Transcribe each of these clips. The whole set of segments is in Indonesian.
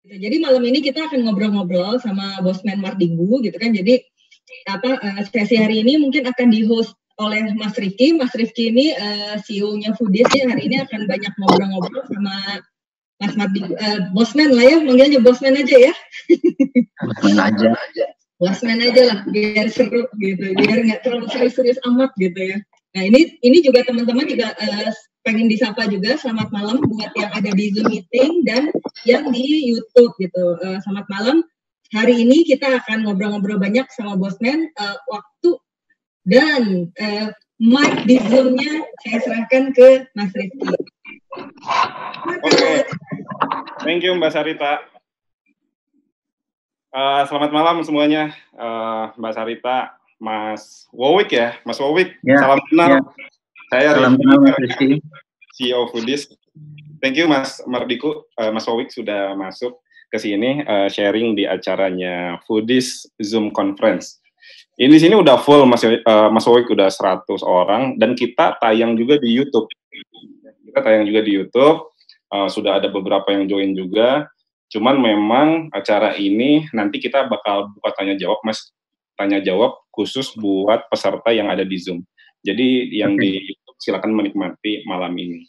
Jadi malam ini kita akan ngobrol-ngobrol sama Bosman Mardinggu gitu kan. Jadi sesi hari ini mungkin akan di-host oleh Mas Rifki. Mas Rifki ini CEO-nya Foodies ya. Hari ini akan banyak ngobrol-ngobrol sama Mas Mardinggu. Bosman lah ya, manggilnya Bosman aja ya. Bosman aja lah, biar seru gitu, biar nggak terlalu serius-serius amat gitu ya. Nah ini juga teman-teman juga pengen disapa juga. Selamat malam buat yang ada di Zoom meeting dan yang di YouTube gitu. Selamat malam. Hari ini kita akan ngobrol-ngobrol banyak sama Bosman. Waktu dan mic di Zoom-nya saya serahkan ke Mas Rifki. Oke. Thank you Mbak Sarita. Selamat malam semuanya, Mbak Sarita, Mas Wowik ya, Mas Wowik. Ya, salam kenal. Ya. Saya Rifki, CEO Foodies. Thank you Mas Mardiku, Mas Wowik sudah masuk ke sini sharing di acaranya Foodies Zoom Conference. Ini di sini udah full Mas Wowik, udah 100 orang dan kita tayang juga di YouTube. Sudah ada beberapa yang join juga. Cuman memang acara ini nanti kita bakal buka tanya jawab khusus buat peserta yang ada di Zoom. Jadi yang di YouTube silakan menikmati malam ini.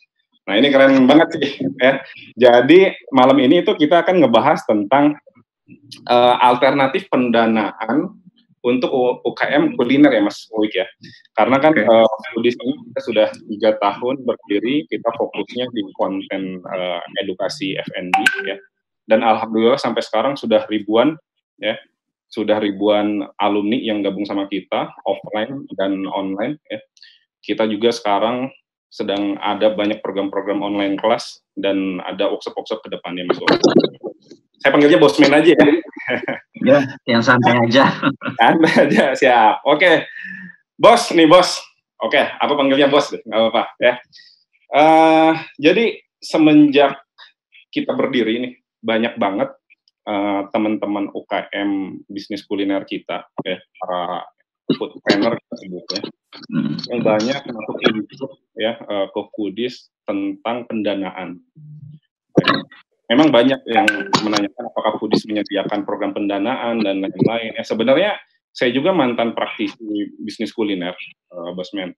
Nah ini keren banget sih ya. Jadi malam ini itu kita akan ngebahas tentang alternatif pendanaan untuk UKM kuliner ya Mas Wik ya. Karena kan Foodies ini kita sudah 3 tahun berdiri, kita fokusnya di konten edukasi F&B ya. Dan alhamdulillah sampai sekarang sudah ribuan alumni yang gabung sama kita offline dan online ya. Kita juga sekarang sedang ada banyak program-program online kelas dan ada workshop-workshop ke depannya Mas Wik. Saya panggilnya Bosman aja ya. Ya, yang santai aja. Santai aja, siap. Oke. Bos, nih bos. Oke, aku panggilnya bos deh, nggak apa-apa ya. Jadi semenjak kita berdiri nih, banyak banget teman-teman UKM bisnis kuliner kita, ya, para food planner sebutnya, yang banyak masuk ya ke Foodies tentang pendanaan. Memang banyak yang menanyakan apakah Foodies menyediakan program pendanaan dan lain-lain. Ya, sebenarnya saya juga mantan praktisi bisnis kuliner, Bosman.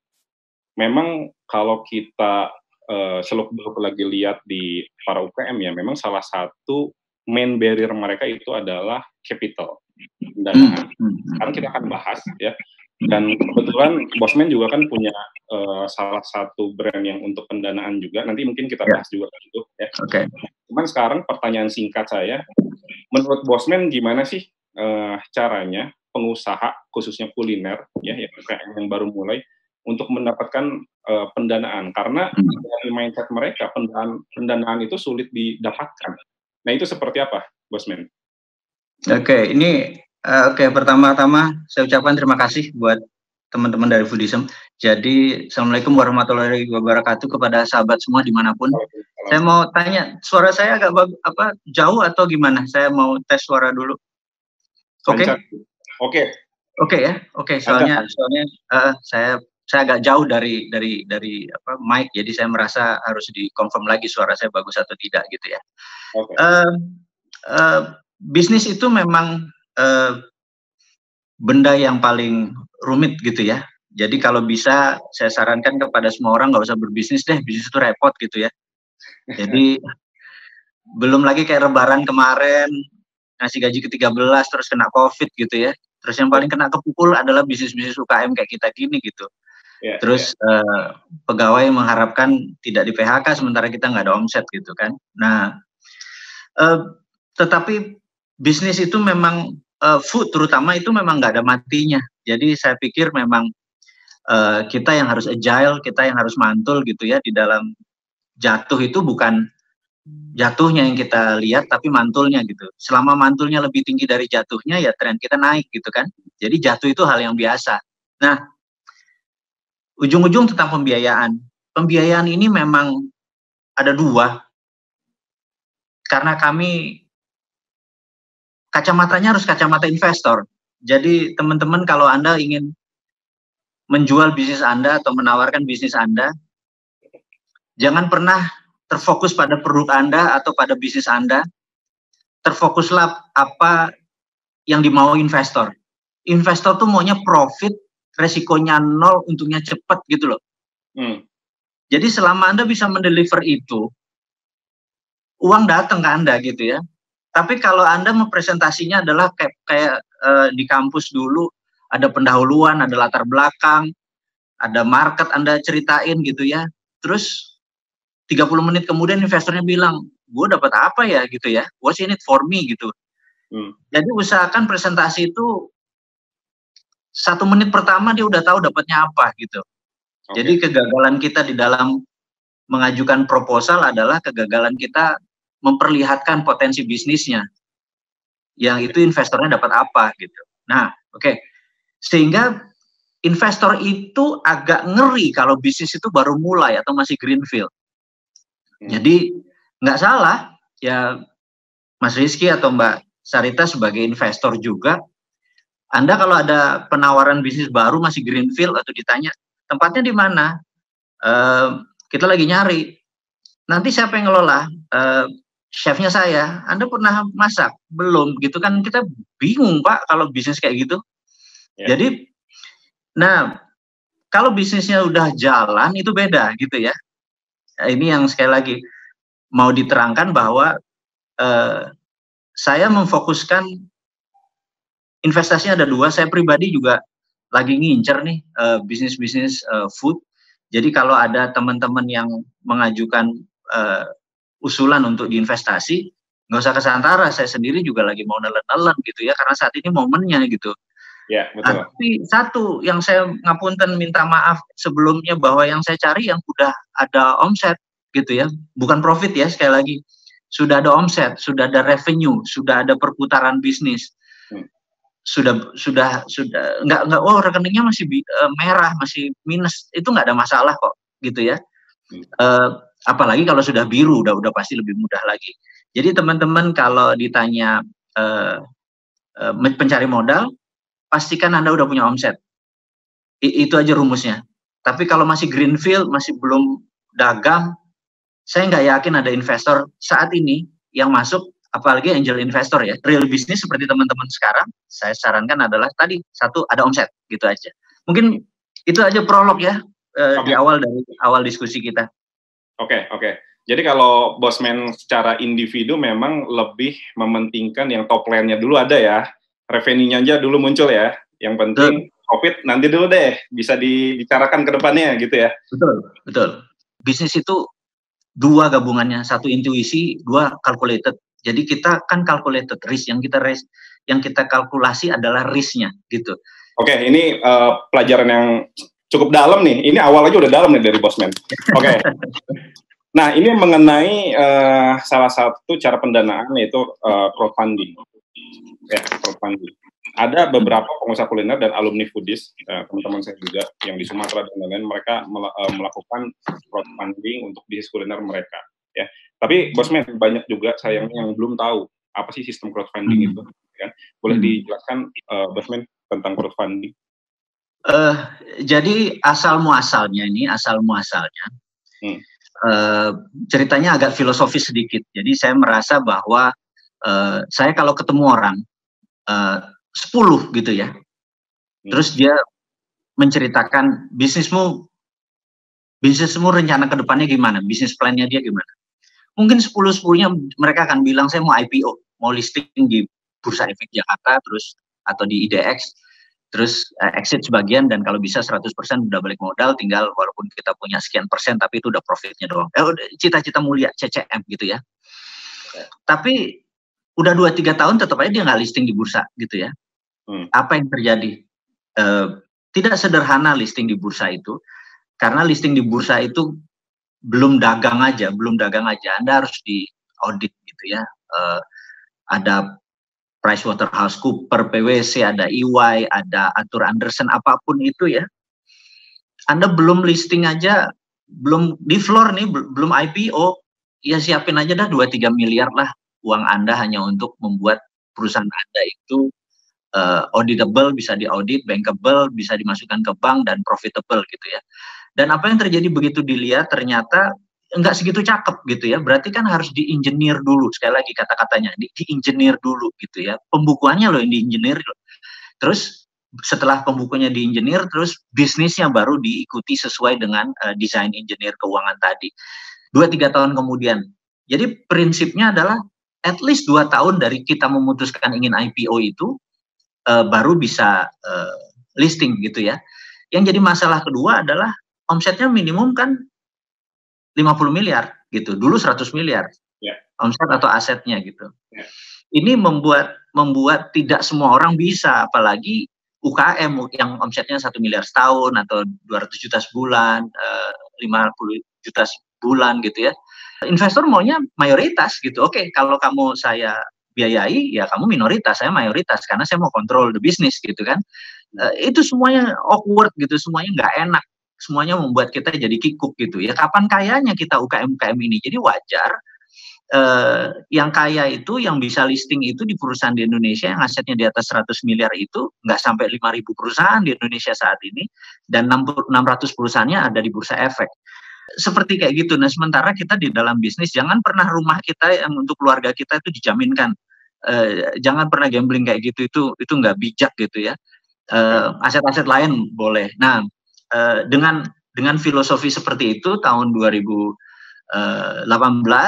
Memang kalau kita seluk-beluk lagi lihat di para UKM ya, memang salah satu main barrier mereka itu adalah capital pendanaan. Sekarang kita akan bahas ya. Dan kebetulan Bosman juga kan punya salah satu brand yang untuk pendanaan juga. Nanti mungkin kita bahas juga itu ya. Oke. Cuman sekarang pertanyaan singkat saya, menurut Bosman gimana sih caranya pengusaha khususnya kuliner ya yang baru mulai untuk mendapatkan pendanaan, karena dari mindset mereka pendanaan itu sulit didapatkan. Nah itu seperti apa, Bosman? Oke, pertama-tama saya ucapkan terima kasih buat teman-teman dari Foodism. Jadi assalamualaikum warahmatullahi wabarakatuh kepada sahabat semua dimanapun. Saya mau tanya, suara saya agak jauh atau gimana? Saya mau tes suara dulu. Oke? Oke ya. Oke. Soalnya saya agak jauh dari mic, jadi saya merasa harus dikonfirm lagi suara saya bagus atau tidak gitu ya. Bisnis itu memang benda yang paling rumit gitu ya. Jadi kalau bisa saya sarankan kepada semua orang nggak usah berbisnis deh, bisnis itu repot gitu ya. Jadi belum lagi kayak Lebaran kemarin ngasih gaji ke-13 terus kena COVID gitu ya. Terus yang paling kena kepukul adalah bisnis-bisnis UKM kayak kita gini gitu. Terus pegawai mengharapkan tidak di PHK sementara kita nggak ada omset gitu kan. Nah, tetapi bisnis itu memang food terutama itu memang nggak ada matinya. Jadi saya pikir memang kita yang harus agile, kita yang harus mantul gitu ya di dalam jatuh itu bukan jatuhnya yang kita lihat tapi mantulnya gitu. Selama mantulnya lebih tinggi dari jatuhnya ya tren kita naik gitu kan. Jadi jatuh itu hal yang biasa. Nah, ujung-ujung tentang pembiayaan. Pembiayaan ini memang ada 2. Karena kami kacamatanya harus kacamata investor. Jadi teman-teman kalau Anda ingin menjual bisnis Anda atau menawarkan bisnis Anda, jangan pernah terfokus pada produk Anda atau pada bisnis Anda, terfokuslah apa yang dimau investor. Investor tuh maunya profit, resikonya nol, untungnya cepat gitu loh. Jadi selama Anda bisa mendeliver itu, uang datang ke Anda gitu ya. Tapi kalau Anda presentasinya adalah kayak di kampus dulu, ada pendahuluan, ada latar belakang, ada market Anda ceritain gitu ya. Terus 30 menit kemudian investornya bilang, gue dapat apa ya gitu ya, what's in it for me gitu. Jadi usahakan presentasi itu 1 menit pertama dia udah tahu dapatnya apa gitu. Jadi kegagalan kita di dalam mengajukan proposal adalah kegagalan kita memperlihatkan potensi bisnisnya. Yang itu investornya dapat apa gitu. Nah, sehingga investor itu agak ngeri kalau bisnis itu baru mulai atau masih greenfield. Jadi nggak salah ya Mas Rizky atau Mbak Sarita sebagai investor juga. Anda kalau ada penawaran bisnis baru masih greenfield atau ditanya tempatnya di mana, kita lagi nyari. Nanti siapa yang ngelola? Chefnya saya. Anda pernah masak? Belum, gitu kan kita bingung Pak kalau bisnis kayak gitu. Jadi, nah kalau bisnisnya udah jalan itu beda gitu ya. Ini yang sekali lagi mau diterangkan bahwa saya memfokuskan investasinya ada 2. Saya pribadi juga lagi ngincer nih bisnis-bisnis food. Jadi kalau ada teman-teman yang mengajukan usulan untuk diinvestasi, nggak usah kesantara. Saya sendiri juga lagi mau nelen-nelen gitu ya, karena saat ini momennya gitu. Ya, betul. Tapi satu yang saya ngapunten minta maaf sebelumnya bahwa yang saya cari yang udah ada omset gitu ya, bukan profit ya sekali lagi. Sudah ada omset, sudah ada revenue, sudah ada perputaran bisnis. Sudah nggak rekeningnya masih merah, masih minus, itu nggak ada masalah kok gitu ya. Apalagi kalau sudah biru udah pasti lebih mudah lagi. Jadi teman-teman kalau ditanya pencari modal, pastikan Anda udah punya omset. Itu aja rumusnya. Tapi kalau masih greenfield, masih belum dagang, saya nggak yakin ada investor saat ini yang masuk. Apalagi angel investor ya, real bisnis seperti teman-teman sekarang, saya sarankan adalah tadi, 1, ada omset, gitu aja. Mungkin itu aja prolog ya, dari awal diskusi kita. Oke. Jadi kalau Bosman secara individu memang lebih mementingkan yang top line-nya dulu ada ya, revenue-nya aja dulu muncul ya, yang penting profit nanti dulu deh, bisa dibicarakan ke depannya gitu ya. Betul. Bisnis itu 2 gabungannya, 1 intuisi, 2 calculated. Jadi kita kan calculated risk, yang kita kalkulasi adalah risk-nya gitu. Oke, ini pelajaran yang cukup dalam nih. Ini awal aja udah dalam nih dari Bosman. Oke. Nah, ini mengenai salah satu cara pendanaan yaitu crowdfunding. Ya, crowdfunding. Ada beberapa pengusaha kuliner dan alumni foodies, teman-teman saya juga yang di Sumatera dan lain-lain, mereka melakukan crowdfunding untuk bisnis kuliner mereka. Ya, tapi Bosman banyak juga sayangnya yang belum tahu apa sih sistem crowdfunding itu. Kan? Boleh dijelaskan Bosman tentang crowdfunding? Jadi asal muasalnya ceritanya agak filosofis sedikit. Jadi saya merasa bahwa saya kalau ketemu orang 10 gitu ya, terus dia menceritakan bisnismu rencana ke depannya gimana, bisnis plan-nya dia gimana. Mungkin 10-10-nya mereka akan bilang saya mau IPO, mau listing di Bursa Efek Jakarta, terus atau di IDX, terus exit sebagian, dan kalau bisa 100% udah balik modal, tinggal walaupun kita punya sekian persen, tapi itu udah profitnya doang. Cita-cita mulia, CCM gitu ya. Tapi udah 2-3 tahun tetap aja dia nggak listing di bursa gitu ya. Apa yang terjadi? Tidak sederhana listing di bursa itu, karena listing di bursa itu belum dagang aja, Anda harus di audit gitu ya. Ada PricewaterhouseCoopers, PwC, ada EY, ada Arthur Andersen, apapun itu ya. Anda belum listing aja, belum di floor nih, belum IPO, ya siapin aja dah 2-3 miliar lah uang Anda hanya untuk membuat perusahaan Anda itu auditable, bisa diaudit, bankable, bisa dimasukkan ke bank, dan profitable gitu ya. Dan apa yang terjadi begitu dilihat, ternyata enggak segitu cakep gitu ya. Berarti kan harus di-engineer dulu, sekali lagi kata-katanya, di-engineer dulu gitu ya. Pembukuannya loh yang di-engineer. Terus setelah pembukunya di-engineer, terus bisnisnya baru diikuti sesuai dengan desain engineer keuangan tadi. 2-3 tahun kemudian. Jadi prinsipnya adalah at least 2 tahun dari kita memutuskan ingin IPO itu baru bisa listing gitu ya. Yang jadi masalah kedua adalah omsetnya minimum kan 50 miliar gitu. Dulu 100 miliar. Omset atau asetnya gitu. Ini membuat tidak semua orang bisa, apalagi UKM yang omsetnya 1 miliar setahun atau 200 juta sebulan, 50 juta sebulan gitu ya. Investor maunya mayoritas gitu. Oke, kalau kamu saya biayai, ya kamu minoritas, saya mayoritas karena saya mau kontrol the business gitu kan. Itu semuanya awkward gitu, semuanya nggak enak. Semuanya membuat kita jadi kikuk gitu ya. Kapan kayanya kita UKM ini? Jadi wajar yang kaya itu, yang bisa listing itu di perusahaan di Indonesia yang asetnya di atas 100 miliar itu nggak sampai 5.000 perusahaan di Indonesia saat ini, dan 600 perusahaannya ada di Bursa Efek. Seperti kayak gitu. Nah, sementara kita di dalam bisnis, jangan pernah rumah kita yang untuk keluarga kita itu dijaminkan. Jangan pernah gambling kayak gitu, itu nggak bijak gitu ya. Aset-aset lain boleh. Nah, dengan filosofi seperti itu tahun 2018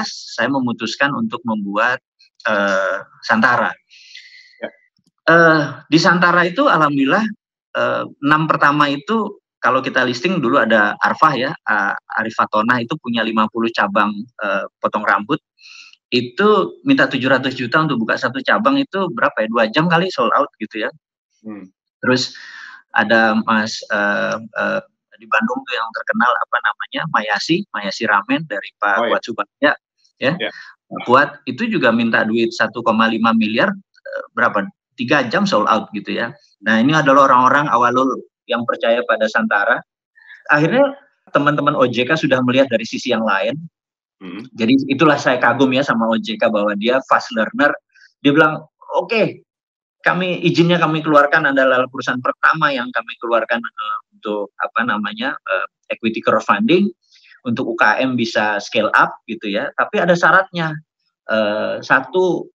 saya memutuskan untuk membuat Santara. Di Santara itu alhamdulillah 6 pertama itu kalau kita listing dulu ada Arfah ya, Arif Fatona itu punya 50 cabang potong rambut. Itu minta 700 juta untuk buka satu cabang, itu berapa ya? 2 jam kali sold out gitu ya. Terus ada Mas di Bandung tuh yang terkenal apa namanya, Mayasi Ramen dari Pak Kuat Subagja ya. Kuat itu juga minta duit 1,5 miliar, berapa? 3 jam sold out gitu ya. Nah, ini adalah orang-orang awalul yang percaya pada Santara. Akhirnya teman-teman OJK sudah melihat dari sisi yang lain. Jadi itulah saya kagum ya sama OJK bahwa dia fast learner. Dia bilang, oke, izinnya kami keluarkan adalah perusahaan pertama yang kami keluarkan untuk apa namanya equity crowdfunding untuk UKM bisa scale up gitu ya. Tapi ada syaratnya. Satu,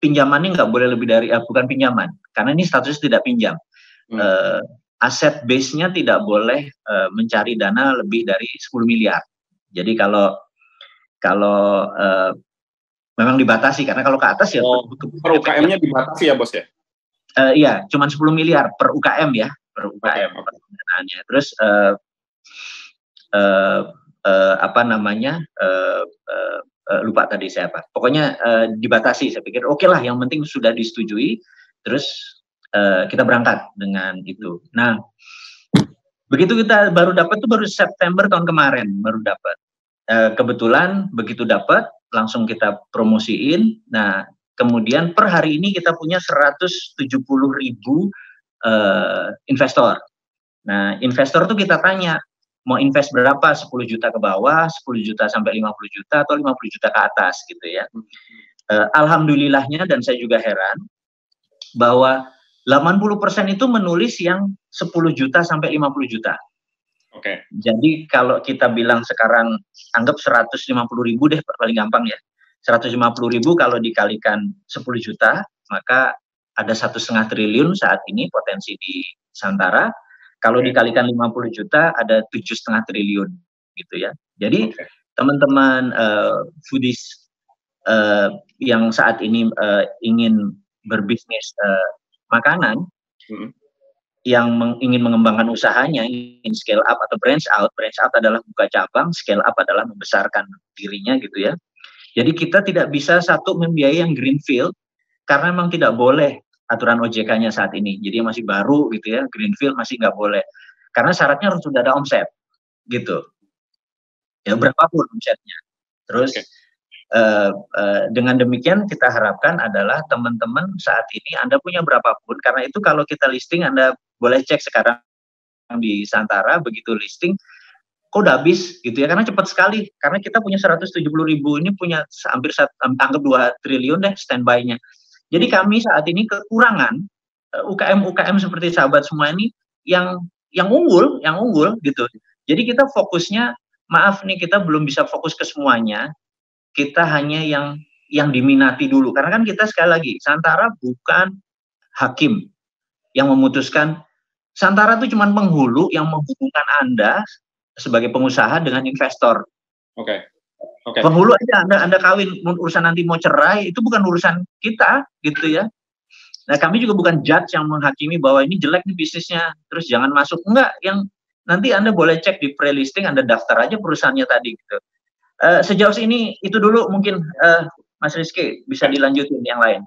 pinjamannya nggak boleh lebih dari bukan pinjaman, karena ini statusnya tidak pinjam. Aset base-nya tidak boleh mencari dana lebih dari 10 miliar. Jadi kalau memang dibatasi, karena kalau ke atas ya per UKM-nya dibatasi ya bos ya? Iya, cuma 10 miliar per UKM ya, per UKM. Okay. Terus apa namanya, lupa tadi saya apa. Pokoknya dibatasi. Saya pikir oke lah, yang penting sudah disetujui. Terus kita berangkat dengan itu. Nah, begitu kita baru dapat tuh baru September tahun kemarin baru dapat. Kebetulan begitu dapat langsung kita promosiin. Nah, kemudian per hari ini kita punya 170.000 investor. Nah, investor tuh kita tanya mau invest berapa, 10 juta ke bawah, 10 juta sampai 50 juta atau 50 juta ke atas gitu ya. Alhamdulillahnya, dan saya juga heran bahwa 80% itu menulis yang 10 juta sampai 50 juta. Oke. Jadi kalau kita bilang sekarang anggap 150.000 deh paling gampang ya. 150.000 kalau dikalikan 10 juta, maka ada 1,5 triliun saat ini potensi di Santara. Kalau dikalikan 50 juta ada 7,5 triliun gitu ya. Jadi teman-teman foodies yang saat ini ingin berbisnis makanan, yang ingin mengembangkan usahanya, ingin scale up atau branch out adalah buka cabang, scale up adalah membesarkan dirinya gitu ya. Jadi kita tidak bisa satu membiayai yang greenfield, karena memang tidak boleh aturan OJK-nya saat ini. Jadi masih baru gitu ya, greenfield masih nggak boleh. Karena syaratnya harus sudah ada omset gitu. Ya berapapun omsetnya. Terus dengan demikian kita harapkan adalah teman-teman saat ini Anda punya berapapun, karena itu kalau kita listing Anda boleh cek sekarang di Santara, begitu listing kok udah habis gitu ya, karena cepat sekali, karena kita punya 170.000 ini punya hampir anggap 2 triliun deh standby-nya. Jadi kami saat ini kekurangan UKM seperti sahabat semua ini yang unggul gitu. Jadi kita fokusnya maaf nih kita belum bisa fokus ke semuanya, kita hanya yang diminati dulu. Karena kan kita sekali lagi, Santara bukan hakim yang memutuskan. Santara itu cuma penghulu yang menghubungkan Anda sebagai pengusaha dengan investor. Oke. Penghulu aja Anda kawin, urusan nanti mau cerai itu bukan urusan kita gitu ya. Nah, kami juga bukan judge yang menghakimi bahwa ini jelek nih bisnisnya, terus jangan masuk. Enggak, yang nanti Anda boleh cek di pre-listing, Anda daftar aja perusahaannya tadi gitu. Sejauh ini itu dulu mungkin Mas Rizky bisa dilanjutin yang lain.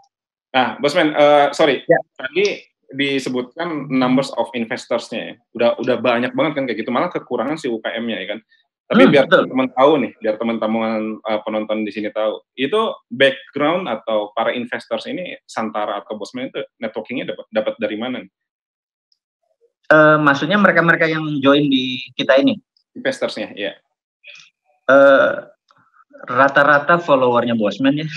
Nah, Bosman, sorry, tadi disebutkan numbers of investors-nya ya. Udah banyak banget kan kayak gitu, malah kekurangan si UKM-nya ya kan. Tapi biar teman-teman tahu nih, biar teman-teman penonton di sini tahu, itu background atau para investors ini Santara atau Bosman itu networking-nya dapat dari mana nih? Maksudnya mereka-mereka yang join di kita ini? Investors-nya, ya. Rata-rata followernya Bosman ya.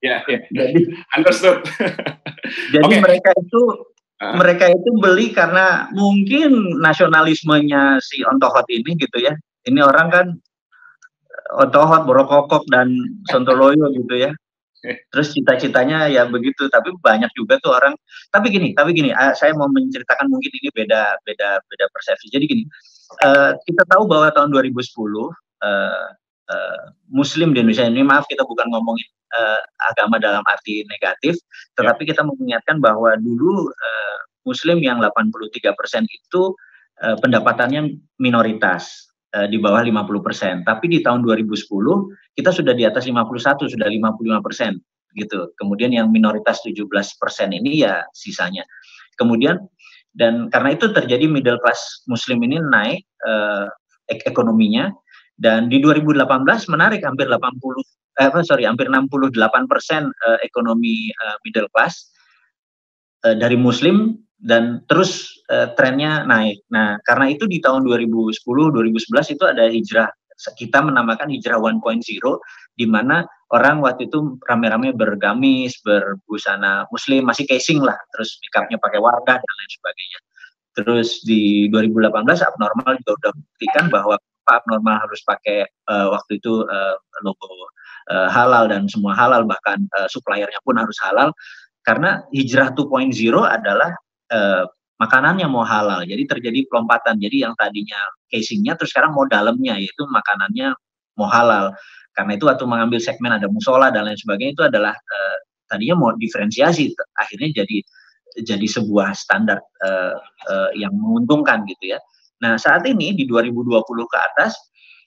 Ya. Jadi understood. Jadi mereka itu beli karena mungkin nasionalismenya si Ontohot ini gitu ya. Ini orang kan Ontohot, Borokokok dan Sontoloyo gitu ya. Terus cita-citanya ya begitu. Tapi banyak juga tuh orang. Tapi gini, saya mau menceritakan mungkin ini beda persepsi. Jadi gini, kita tahu bahwa tahun 2010 Muslim di Indonesia ini, maaf kita bukan ngomongin agama dalam arti negatif, tetapi kita mengingatkan bahwa dulu Muslim yang 83% itu pendapatannya minoritas, di bawah 50%. Tapi di tahun 2010 kita sudah di atas 51, sudah 55% gitu. Kemudian yang minoritas 17% ini ya sisanya. Kemudian dan karena itu terjadi middle class Muslim ini naik ekonominya. Dan di 2018 menarik hampir 68% ekonomi middle class dari Muslim dan terus trennya naik. Nah, karena itu di tahun 2010-2011 itu ada hijrah. Kita menamakan hijrah 1.0, di mana orang waktu itu rame-rame bergamis, berbusana Muslim, masih casing lah, terus make-upnya pakai wardah dan lain sebagainya. Terus di 2018 abnormal juga udah buktikan bahwa abnormal harus pakai waktu itu logo halal dan semua halal, bahkan suppliernya pun harus halal, karena hijrah 2.0 adalah makanannya mau halal. Jadi terjadi pelompatan. Jadi yang tadinya casingnya terus sekarang mau dalamnya, yaitu makanannya mau halal. Karena itu waktu mengambil segmen ada musola dan lain sebagainya, itu adalah tadinya mau diferensiasi, akhirnya jadi sebuah standar yang menguntungkan gitu ya. Nah, saat ini di 2020 ke atas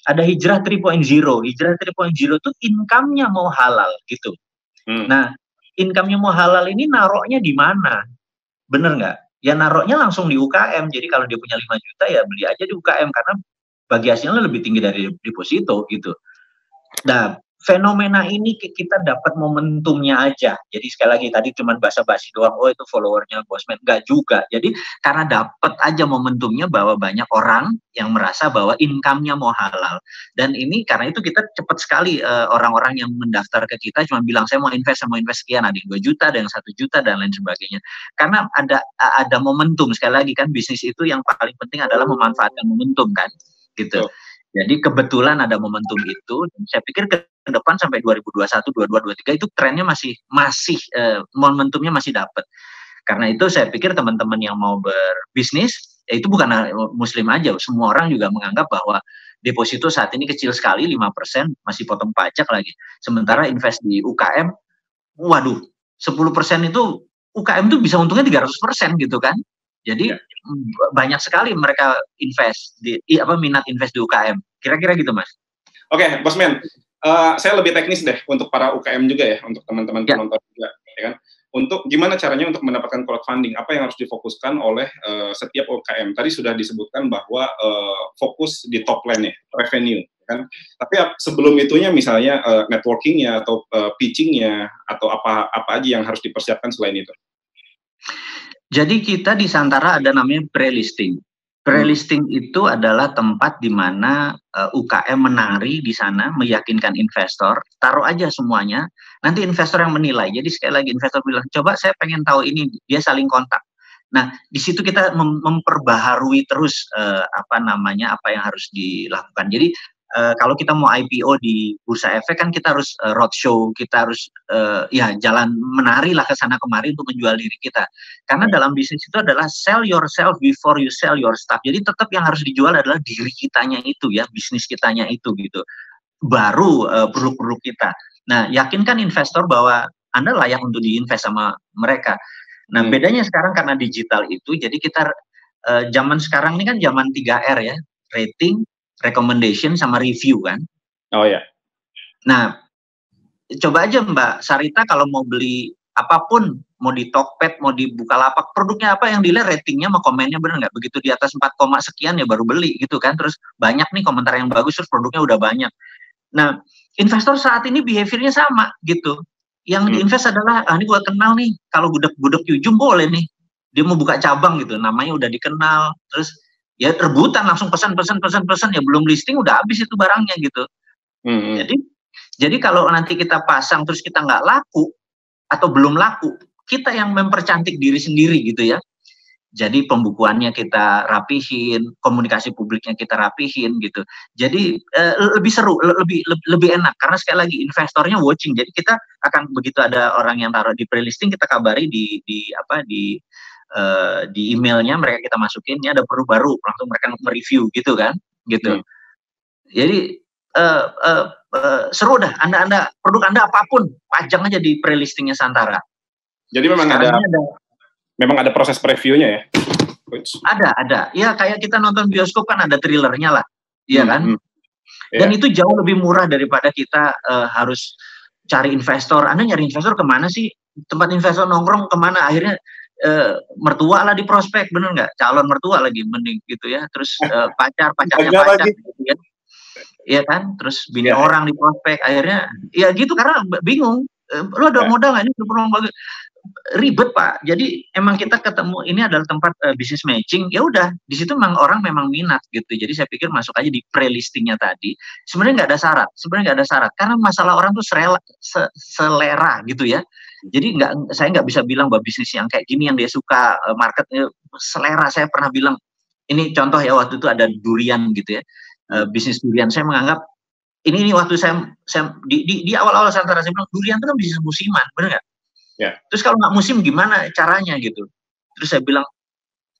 ada hijrah 3.0. Hijrah 3.0 itu income-nya mau halal gitu. Nah, income-nya mau halal ini naroknya di mana? Bener nggak? Ya naroknya langsung di UKM. Jadi kalau dia punya 5 juta ya beli aja di UKM karena bagi hasilnya lebih tinggi dari deposito gitu. Nah, fenomena ini kita dapat momentumnya aja. Jadi sekali lagi tadi cuma basa-basi doang, oh itu followernya Bosman, enggak juga. Jadi karena dapat aja momentumnya bahwa banyak orang yang merasa bahwa income-nya mau halal. Dan ini karena itu kita cepat sekali orang-orang yang mendaftar ke kita cuma bilang saya mau invest sekian, ada yang 2 juta, ada yang 1 juta dan lain sebagainya. Karena ada momentum, sekali lagi kan bisnis itu yang paling penting adalah memanfaatkan momentum kan gitu. Jadi kebetulan ada momentum itu, dan saya pikir ke depan sampai 2021, 22, 23 itu trennya masih momentumnya masih dapat. Karena itu saya pikir teman-teman yang mau berbisnis, ya itu bukan Muslim aja, semua orang juga menganggap bahwa deposito saat ini kecil sekali, 5%, masih potong pajak lagi. Sementara invest di UKM, waduh, 10% itu UKM itu bisa untungnya 300% gitu kan. Jadi banyak sekali mereka minat invest di UKM. Kira-kira gitu, Mas. Oke, Bosman. Saya lebih teknis deh untuk para UKM juga ya, untuk teman-teman penonton juga, ya kan. Untuk gimana caranya untuk mendapatkan crowdfunding, apa yang harus difokuskan oleh setiap UKM. Tadi sudah disebutkan bahwa fokus di top line ya, revenue, kan. Tapi sebelum itunya misalnya networking-nya atau pitching-nya atau apa aja yang harus dipersiapkan selain itu. Jadi kita di Santara ada namanya pre-listing. Pre-listing itu adalah tempat di mana UKM menari di sana, meyakinkan investor, taruh aja semuanya, nanti investor yang menilai. Jadi sekali lagi investor bilang, coba saya pengen tahu ini, dia saling kontak. Nah, di situ kita memperbaharui terus apa yang harus dilakukan. Jadi kalau kita mau IPO di Bursa Efek kan kita harus roadshow, kita harus ya jalan menari lah ke sana kemari untuk menjual diri kita. Karena dalam bisnis itu adalah sell yourself before you sell your stuff. Jadi tetap yang harus dijual adalah diri kitanya itu ya, bisnis kitanya itu gitu. Baru produk-produk kita. Nah, yakinkan investor bahwa Anda layak untuk diinvest sama mereka. Nah, bedanya sekarang karena digital itu, jadi kita zaman sekarang ini kan zaman 3R ya, rating, recommendation, sama review kan. Oh ya. Nah, coba aja Mbak Sarita kalau mau beli apapun, mau di Tokped, mau di Bukalapak, produknya apa yang dilihat ratingnya sama komennya bener nggak? Begitu di atas 4, sekian ya baru beli gitu kan. Terus banyak nih komentar yang bagus, terus produknya udah banyak. Nah, investor saat ini behaviornya sama gitu. Yang diinvest adalah, ini gue kenal nih, kalau gudeg Yujum boleh nih. Dia mau buka cabang gitu, namanya udah dikenal, terus ya rebutan langsung pesan, ya belum listing udah habis itu barangnya gitu. Jadi kalau nanti kita pasang terus kita nggak laku atau belum laku, kita yang mempercantik diri sendiri gitu ya. Jadi pembukuannya kita rapihin, komunikasi publiknya kita rapihin gitu. Jadi lebih seru, lebih enak karena sekali lagi investornya watching. Jadi kita akan begitu ada orang yang taruh di pre-listing kita kabari di emailnya mereka kita masukin ini ada produk baru langsung mereka mereview gitu kan gitu. Jadi seru dah anda produk Anda apapun pajang aja di pre-listingnya Santara. Jadi memang memang ada proses previewnya ya? Ada. Ya kayak kita nonton bioskop kan ada thrillernya lah, iya kan? Dan itu jauh lebih murah daripada kita harus cari investor. Anda nyari investor kemana sih? Tempat investor nongkrong kemana? Akhirnya mertua lah di prospek, bener nggak? Calon mertua lagi mending gitu ya. Terus pacarnya gitu ya. Iya kan? Terus bini orang di prospek. Akhirnya ya gitu karena bingung. Lu ada modal nggak? Ini peluang bagus. Ribet Pak. Jadi emang kita ketemu ini adalah tempat business matching. Ya udah di situ memang orang memang minat gitu. Jadi saya pikir masuk aja di pre-listingnya tadi. Sebenarnya nggak ada syarat. Karena masalah orang tuh selera gitu ya. Jadi saya nggak bisa bilang bahwa bisnis yang kayak gini yang dia suka marketnya selera. Saya pernah bilang ini contoh ya waktu itu ada durian gitu ya. Bisnis durian saya menganggap ini waktu saya di awal-awal Santara saya bilang durian itu kan bisnis musiman, benar nggak? Yeah. Terus kalau nggak musim gimana caranya gitu? Terus saya bilang,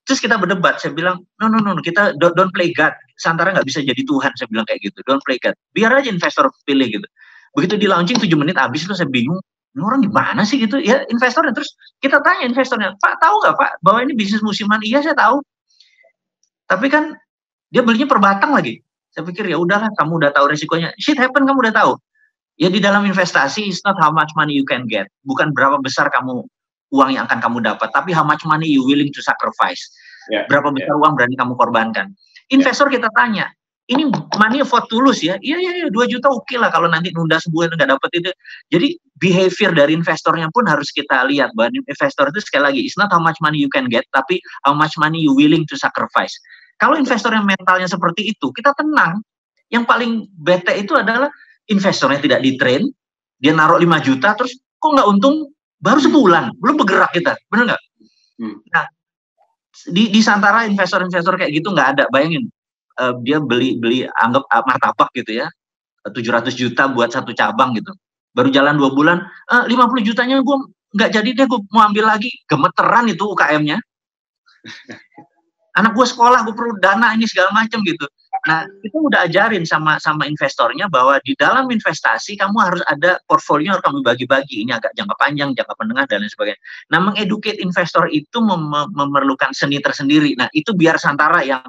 terus kita berdebat. Saya bilang, no, kita don't play God. Santara nggak bisa jadi Tuhan. Saya bilang kayak gitu. Don't play God. Biar aja investor pilih gitu. Begitu di launching 7 menit habis itu saya bingung. Ini orang gimana sih gitu? Ya investornya. Terus kita tanya investornya, Pak tahu nggak Pak bahwa ini bisnis musiman? Iya saya tahu. Tapi kan dia belinya per batang lagi. Saya pikir ya udahlah, kamu udah tahu resikonya. Shit happen, kamu udah tahu. Ya di dalam investasi it's not how much money you can get. Bukan berapa besar uang yang akan kamu dapat, tapi how much money you willing to sacrifice. Berapa besar uang berani kamu korbankan. Investor kita tanya, ini money for tulus ya? Iya 2 juta oke lah kalau nanti nunda sebulan nggak dapat itu. Jadi behavior dari investornya pun harus kita lihat bahwa investor itu sekali lagi it's not how much money you can get, tapi how much money you willing to sacrifice. Kalau investor yang mentalnya seperti itu, kita tenang. Yang paling bete itu adalah investornya tidak di-train, dia naruh 5 juta, terus kok nggak untung, baru sebulan, belum bergerak kita, bener nggak? Nah, di Santara investor-investor kayak gitu nggak ada, bayangin, dia beli anggap martabak gitu ya, 700 juta buat 1 cabang gitu, baru jalan 2 bulan, 50 jutanya gue nggak jadi deh, gue mau ambil lagi, gemeteran itu UKM-nya. Anak gue sekolah, gue perlu dana ini segala macam gitu. Nah, kita udah ajarin sama investornya bahwa di dalam investasi kamu harus ada portfolio harus kamu bagi-bagi. Ini agak jangka panjang, jangka menengah dan lain sebagainya. Nah, mengeducate investor itu memerlukan seni tersendiri. Nah, itu biar Santara yang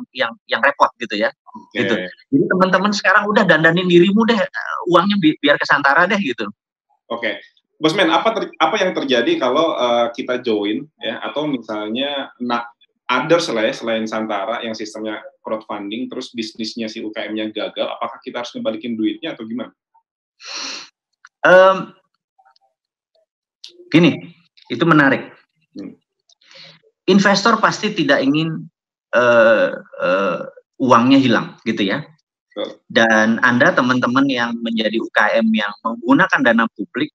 repot gitu ya. Gitu. Jadi teman-teman sekarang udah dandanin dirimu deh, uangnya biar ke Santara deh gitu. Oke. Bosman, apa yang terjadi kalau kita join ya atau misalnya others lah ya, selain Santara yang sistemnya crowdfunding, terus bisnisnya si UKM-nya gagal, apakah kita harus ngebalikin duitnya atau gimana? Gini, itu menarik. Investor pasti tidak ingin uangnya hilang, gitu ya. Dan Anda teman-teman yang menjadi UKM yang menggunakan dana publik,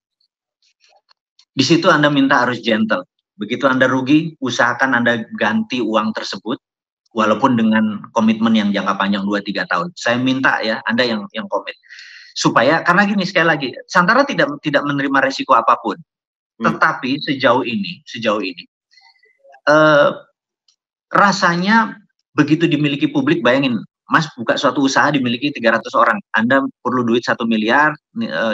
di situ Anda minta harus gentle. Begitu Anda rugi, usahakan Anda ganti uang tersebut, walaupun dengan komitmen yang jangka panjang 2-3 tahun. Saya minta ya, Anda yang komit. Supaya, karena gini sekali lagi, Santara tidak menerima resiko apapun. Tetapi sejauh ini, rasanya begitu dimiliki publik, bayangin, Mas buka suatu usaha dimiliki 300 orang, Anda perlu duit 1 miliar,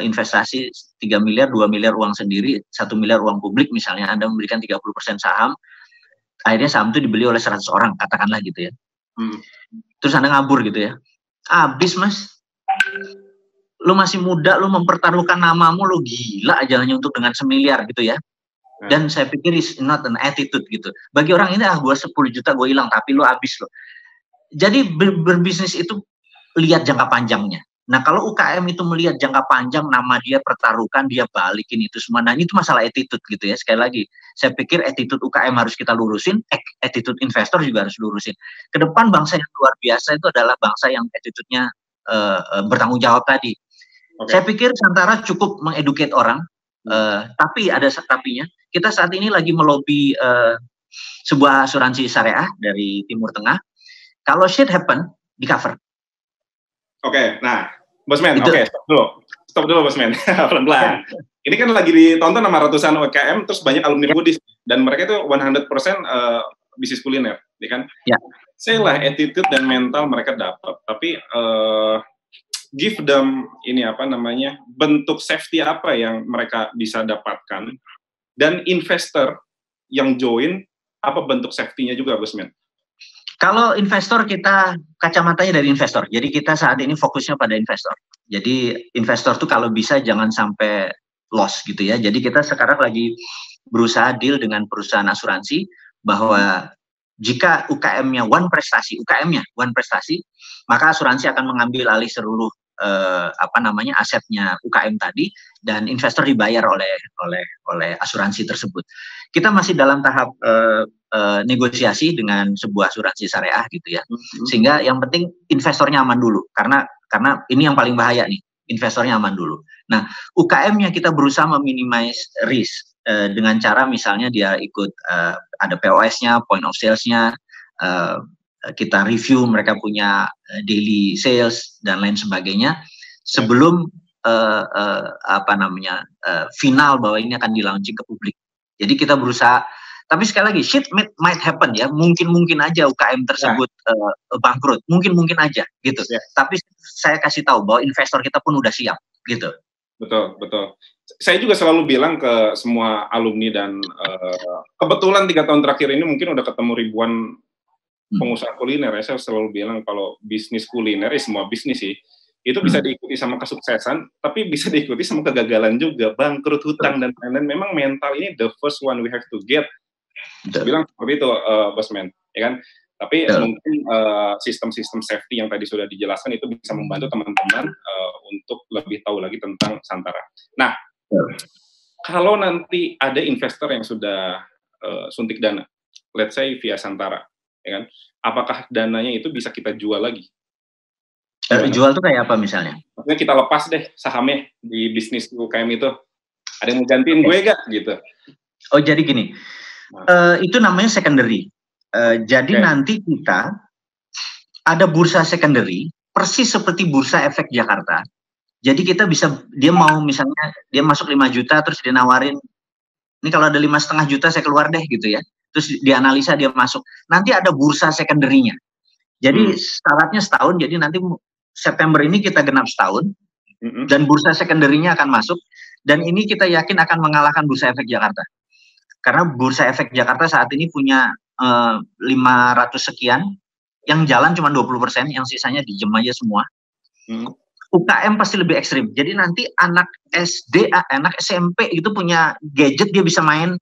investasi 3 miliar, 2 miliar uang sendiri, 1 miliar uang publik misalnya, Anda memberikan 30% saham, akhirnya saham itu dibeli oleh 100 orang, katakanlah gitu ya. Terus Anda ngabur gitu ya. Habis Mas, lu masih muda, lu mempertaruhkan namamu, lu gila ajalnya untuk dengan 1 miliar gitu ya. Dan saya pikir is not an attitude gitu. Bagi orang ini, gue 10 juta gue hilang, tapi lu habis lo. Jadi berbisnis itu lihat jangka panjangnya. Nah kalau UKM itu melihat jangka panjang, nama dia pertaruhkan, dia balikin itu semua. Nah itu masalah attitude gitu ya. Sekali lagi, saya pikir attitude UKM harus kita lurusin, attitude investor juga harus lurusin. Kedepan bangsa yang luar biasa itu adalah bangsa yang attitude-nya bertanggung jawab tadi. Saya pikir Santara cukup mengeduket orang, tapi ada tapinya. Kita saat ini lagi melobi sebuah asuransi syariah dari Timur Tengah. Kalau shit happen, di cover. Oke, nah, Bosman, stop dulu Bosman, pelan-pelan. Ini kan lagi ditonton sama ratusan UKM, terus banyak alumni Budis, dan mereka itu 100% bisnis kuliner, ya kan? Ya. Saya lah attitude dan mental mereka dapat, tapi give them bentuk safety apa yang mereka bisa dapatkan, dan investor yang join apa bentuk safety-nya juga, Bosman? Kalau investor, kita kacamatanya dari investor. Jadi kita saat ini fokusnya pada investor. Jadi investor tuh kalau bisa jangan sampai loss gitu ya. Jadi kita sekarang lagi berusaha deal dengan perusahaan asuransi bahwa jika UKM-nya one prestasi, maka asuransi akan mengambil alih seluruh asetnya UKM tadi, dan investor dibayar oleh asuransi tersebut. Kita masih dalam tahap negosiasi dengan sebuah asuransi syariah gitu ya, sehingga yang penting investornya aman dulu, karena ini yang paling bahaya nih, investornya aman dulu. Nah UKM-nya kita berusaha meminimize risk dengan cara misalnya dia ikut ada POS-nya, point of sales-nya, kita review mereka punya daily sales dan lain sebagainya sebelum final bahwa ini akan di-launching ke publik. Jadi kita berusaha, tapi sekali lagi shit might happen ya, mungkin aja UKM tersebut bangkrut, mungkin aja gitu. Tapi saya kasih tahu bahwa investor kita pun udah siap gitu. Betul. Saya juga selalu bilang ke semua alumni dan kebetulan 3 tahun terakhir ini mungkin udah ketemu ribuan pengusaha kuliner ya, saya selalu bilang kalau bisnis kuliner, semua bisnis sih, itu bisa diikuti sama kesuksesan, tapi bisa diikuti sama kegagalan juga, bangkrut, hutang, dan lain-lain. Memang mental ini the first one we have to get. Saya bilang seperti itu, Bosman, ya kan? Tapi mungkin sistem-sistem safety yang tadi sudah dijelaskan itu bisa membantu teman-teman untuk lebih tahu lagi tentang Santara. Nah, kalau nanti ada investor yang sudah suntik dana, let's say via Santara, ya kan? Apakah dananya itu bisa kita jual lagi? Jual tuh kayak apa misalnya? Maksudnya kita lepas deh sahamnya di bisnis UKM itu. Ada yang mau gantiin gue gak? Gitu. Oh jadi gini, itu namanya secondary. Jadi nanti kita ada bursa secondary, persis seperti bursa efek Jakarta. Jadi kita bisa, dia mau misalnya, dia masuk 5 juta, terus dia nawarin, ini kalau ada 5,5 juta saya keluar deh gitu ya. Terus dianalisa dia masuk. Nanti ada bursa secondary-nya. Jadi syaratnya setahun, jadi nanti September ini kita genap setahun, dan bursa secondary-nya akan masuk, dan ini kita yakin akan mengalahkan bursa efek Jakarta. Karena bursa efek Jakarta saat ini punya 500 sekian, yang jalan cuma 20%, yang sisanya dijem aja semua. UKM pasti lebih ekstrim. Jadi nanti anak SD, anak SMP itu punya gadget, dia bisa main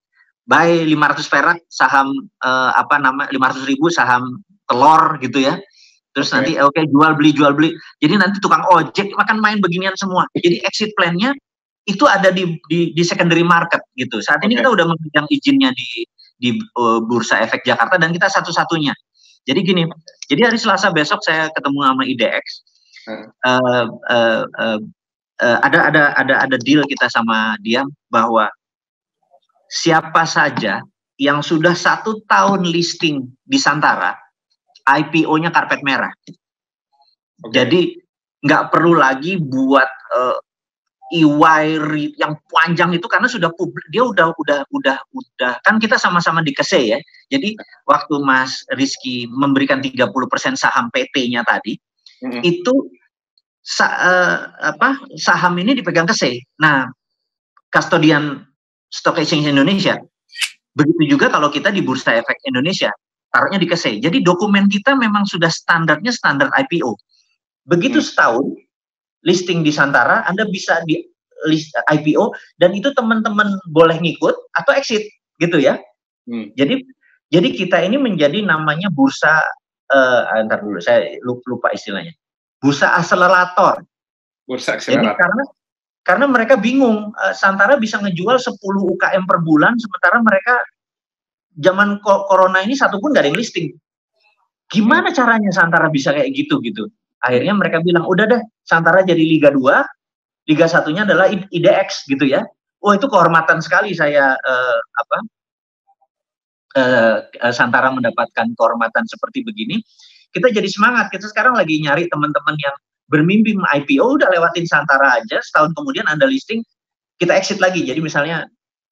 buy 500 perak saham 500.000 saham telur gitu ya. Terus nanti jual beli. Jadi nanti tukang ojek akan main beginian semua. Jadi exit plan-nya itu ada di secondary market gitu. Saat ini kita udah memegang izinnya di bursa efek Jakarta, dan kita satu-satunya. Jadi gini, jadi hari Selasa besok saya ketemu sama IDX. Ada deal kita sama dia bahwa siapa saja yang sudah 1 tahun listing di Santara, IPO-nya karpet merah. Jadi nggak perlu lagi buat EY yang panjang itu karena sudah publik, dia udah kan kita sama-sama di KSE ya. Jadi waktu Mas Rizky memberikan 30% saham PT-nya tadi, itu saham ini dipegang KSE. Nah, Custodian Stock Exchange Indonesia. Begitu juga kalau kita di Bursa Efek Indonesia, taruhnya di KSE. Jadi dokumen kita memang sudah standarnya standar IPO. Begitu setahun listing di Santara, Anda bisa di list IPO dan itu teman-teman boleh ngikut atau exit gitu ya. Jadi kita ini menjadi namanya bursa ntar dulu saya lupa istilahnya. Bursa akselerator. Bursa akselerator. Jadi karena mereka bingung, Santara bisa ngejual 10 UKM per bulan sementara mereka zaman corona ini satu pun nggak ada yang listing. Gimana caranya Santara bisa kayak gitu? Akhirnya mereka bilang, udah deh, Santara jadi Liga 2, Liga 1-nya adalah IDX gitu ya. Oh, itu kehormatan sekali saya Santara mendapatkan kehormatan seperti begini. Kita jadi semangat. Kita sekarang lagi nyari teman-teman yang bermimpi IPO, udah lewatin Santara aja, setahun kemudian Anda listing, kita exit lagi. Jadi misalnya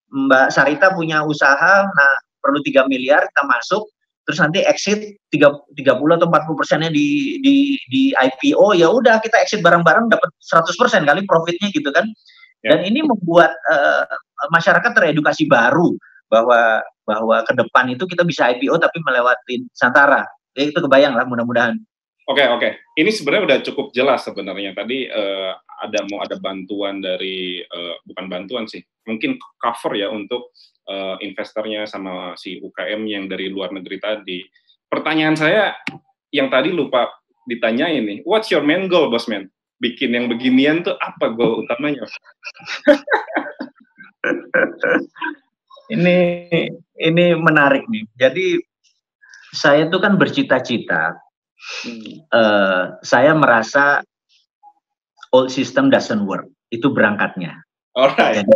Mbak Sarita punya usaha, nah perlu 3 miliar, kita masuk, terus nanti exit 30 atau 40%-nya di IPO, ya udah kita exit bareng-bareng dapat 100% kali profitnya gitu kan. Dan ini membuat masyarakat teredukasi baru bahwa ke depan itu kita bisa IPO tapi melewatin Santara. Ya itu kebayang lah mudah-mudahan. Oke. Ini sebenarnya udah cukup jelas sebenarnya. Tadi ada bantuan dari bukan bantuan sih, mungkin cover ya untuk investornya sama si UKM yang dari luar negeri tadi. Pertanyaan saya yang tadi lupa ditanyain nih, what's your main goal, Bosman? Bikin yang beginian tuh apa goal utamanya? Ini menarik nih. Jadi saya tuh kan bercita-cita. Saya merasa old system doesn't work. Itu berangkatnya. Alright.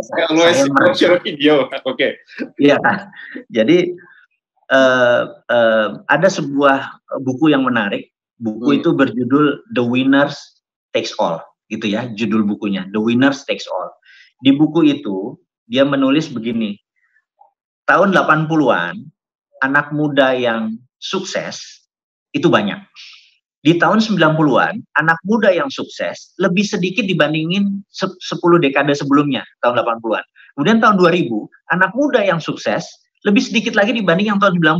Jadi video. Oke. Iya kan. Jadi ada sebuah buku yang menarik. Buku itu berjudul The Winners Takes All, gitu ya, judul bukunya. The Winners Takes All. Di buku itu dia menulis begini. Tahun 80-an anak muda yang sukses itu banyak. Di tahun 90-an, anak muda yang sukses lebih sedikit dibandingin 10 dekade sebelumnya, tahun 80-an. Kemudian tahun 2000, anak muda yang sukses lebih sedikit lagi dibanding yang tahun 90.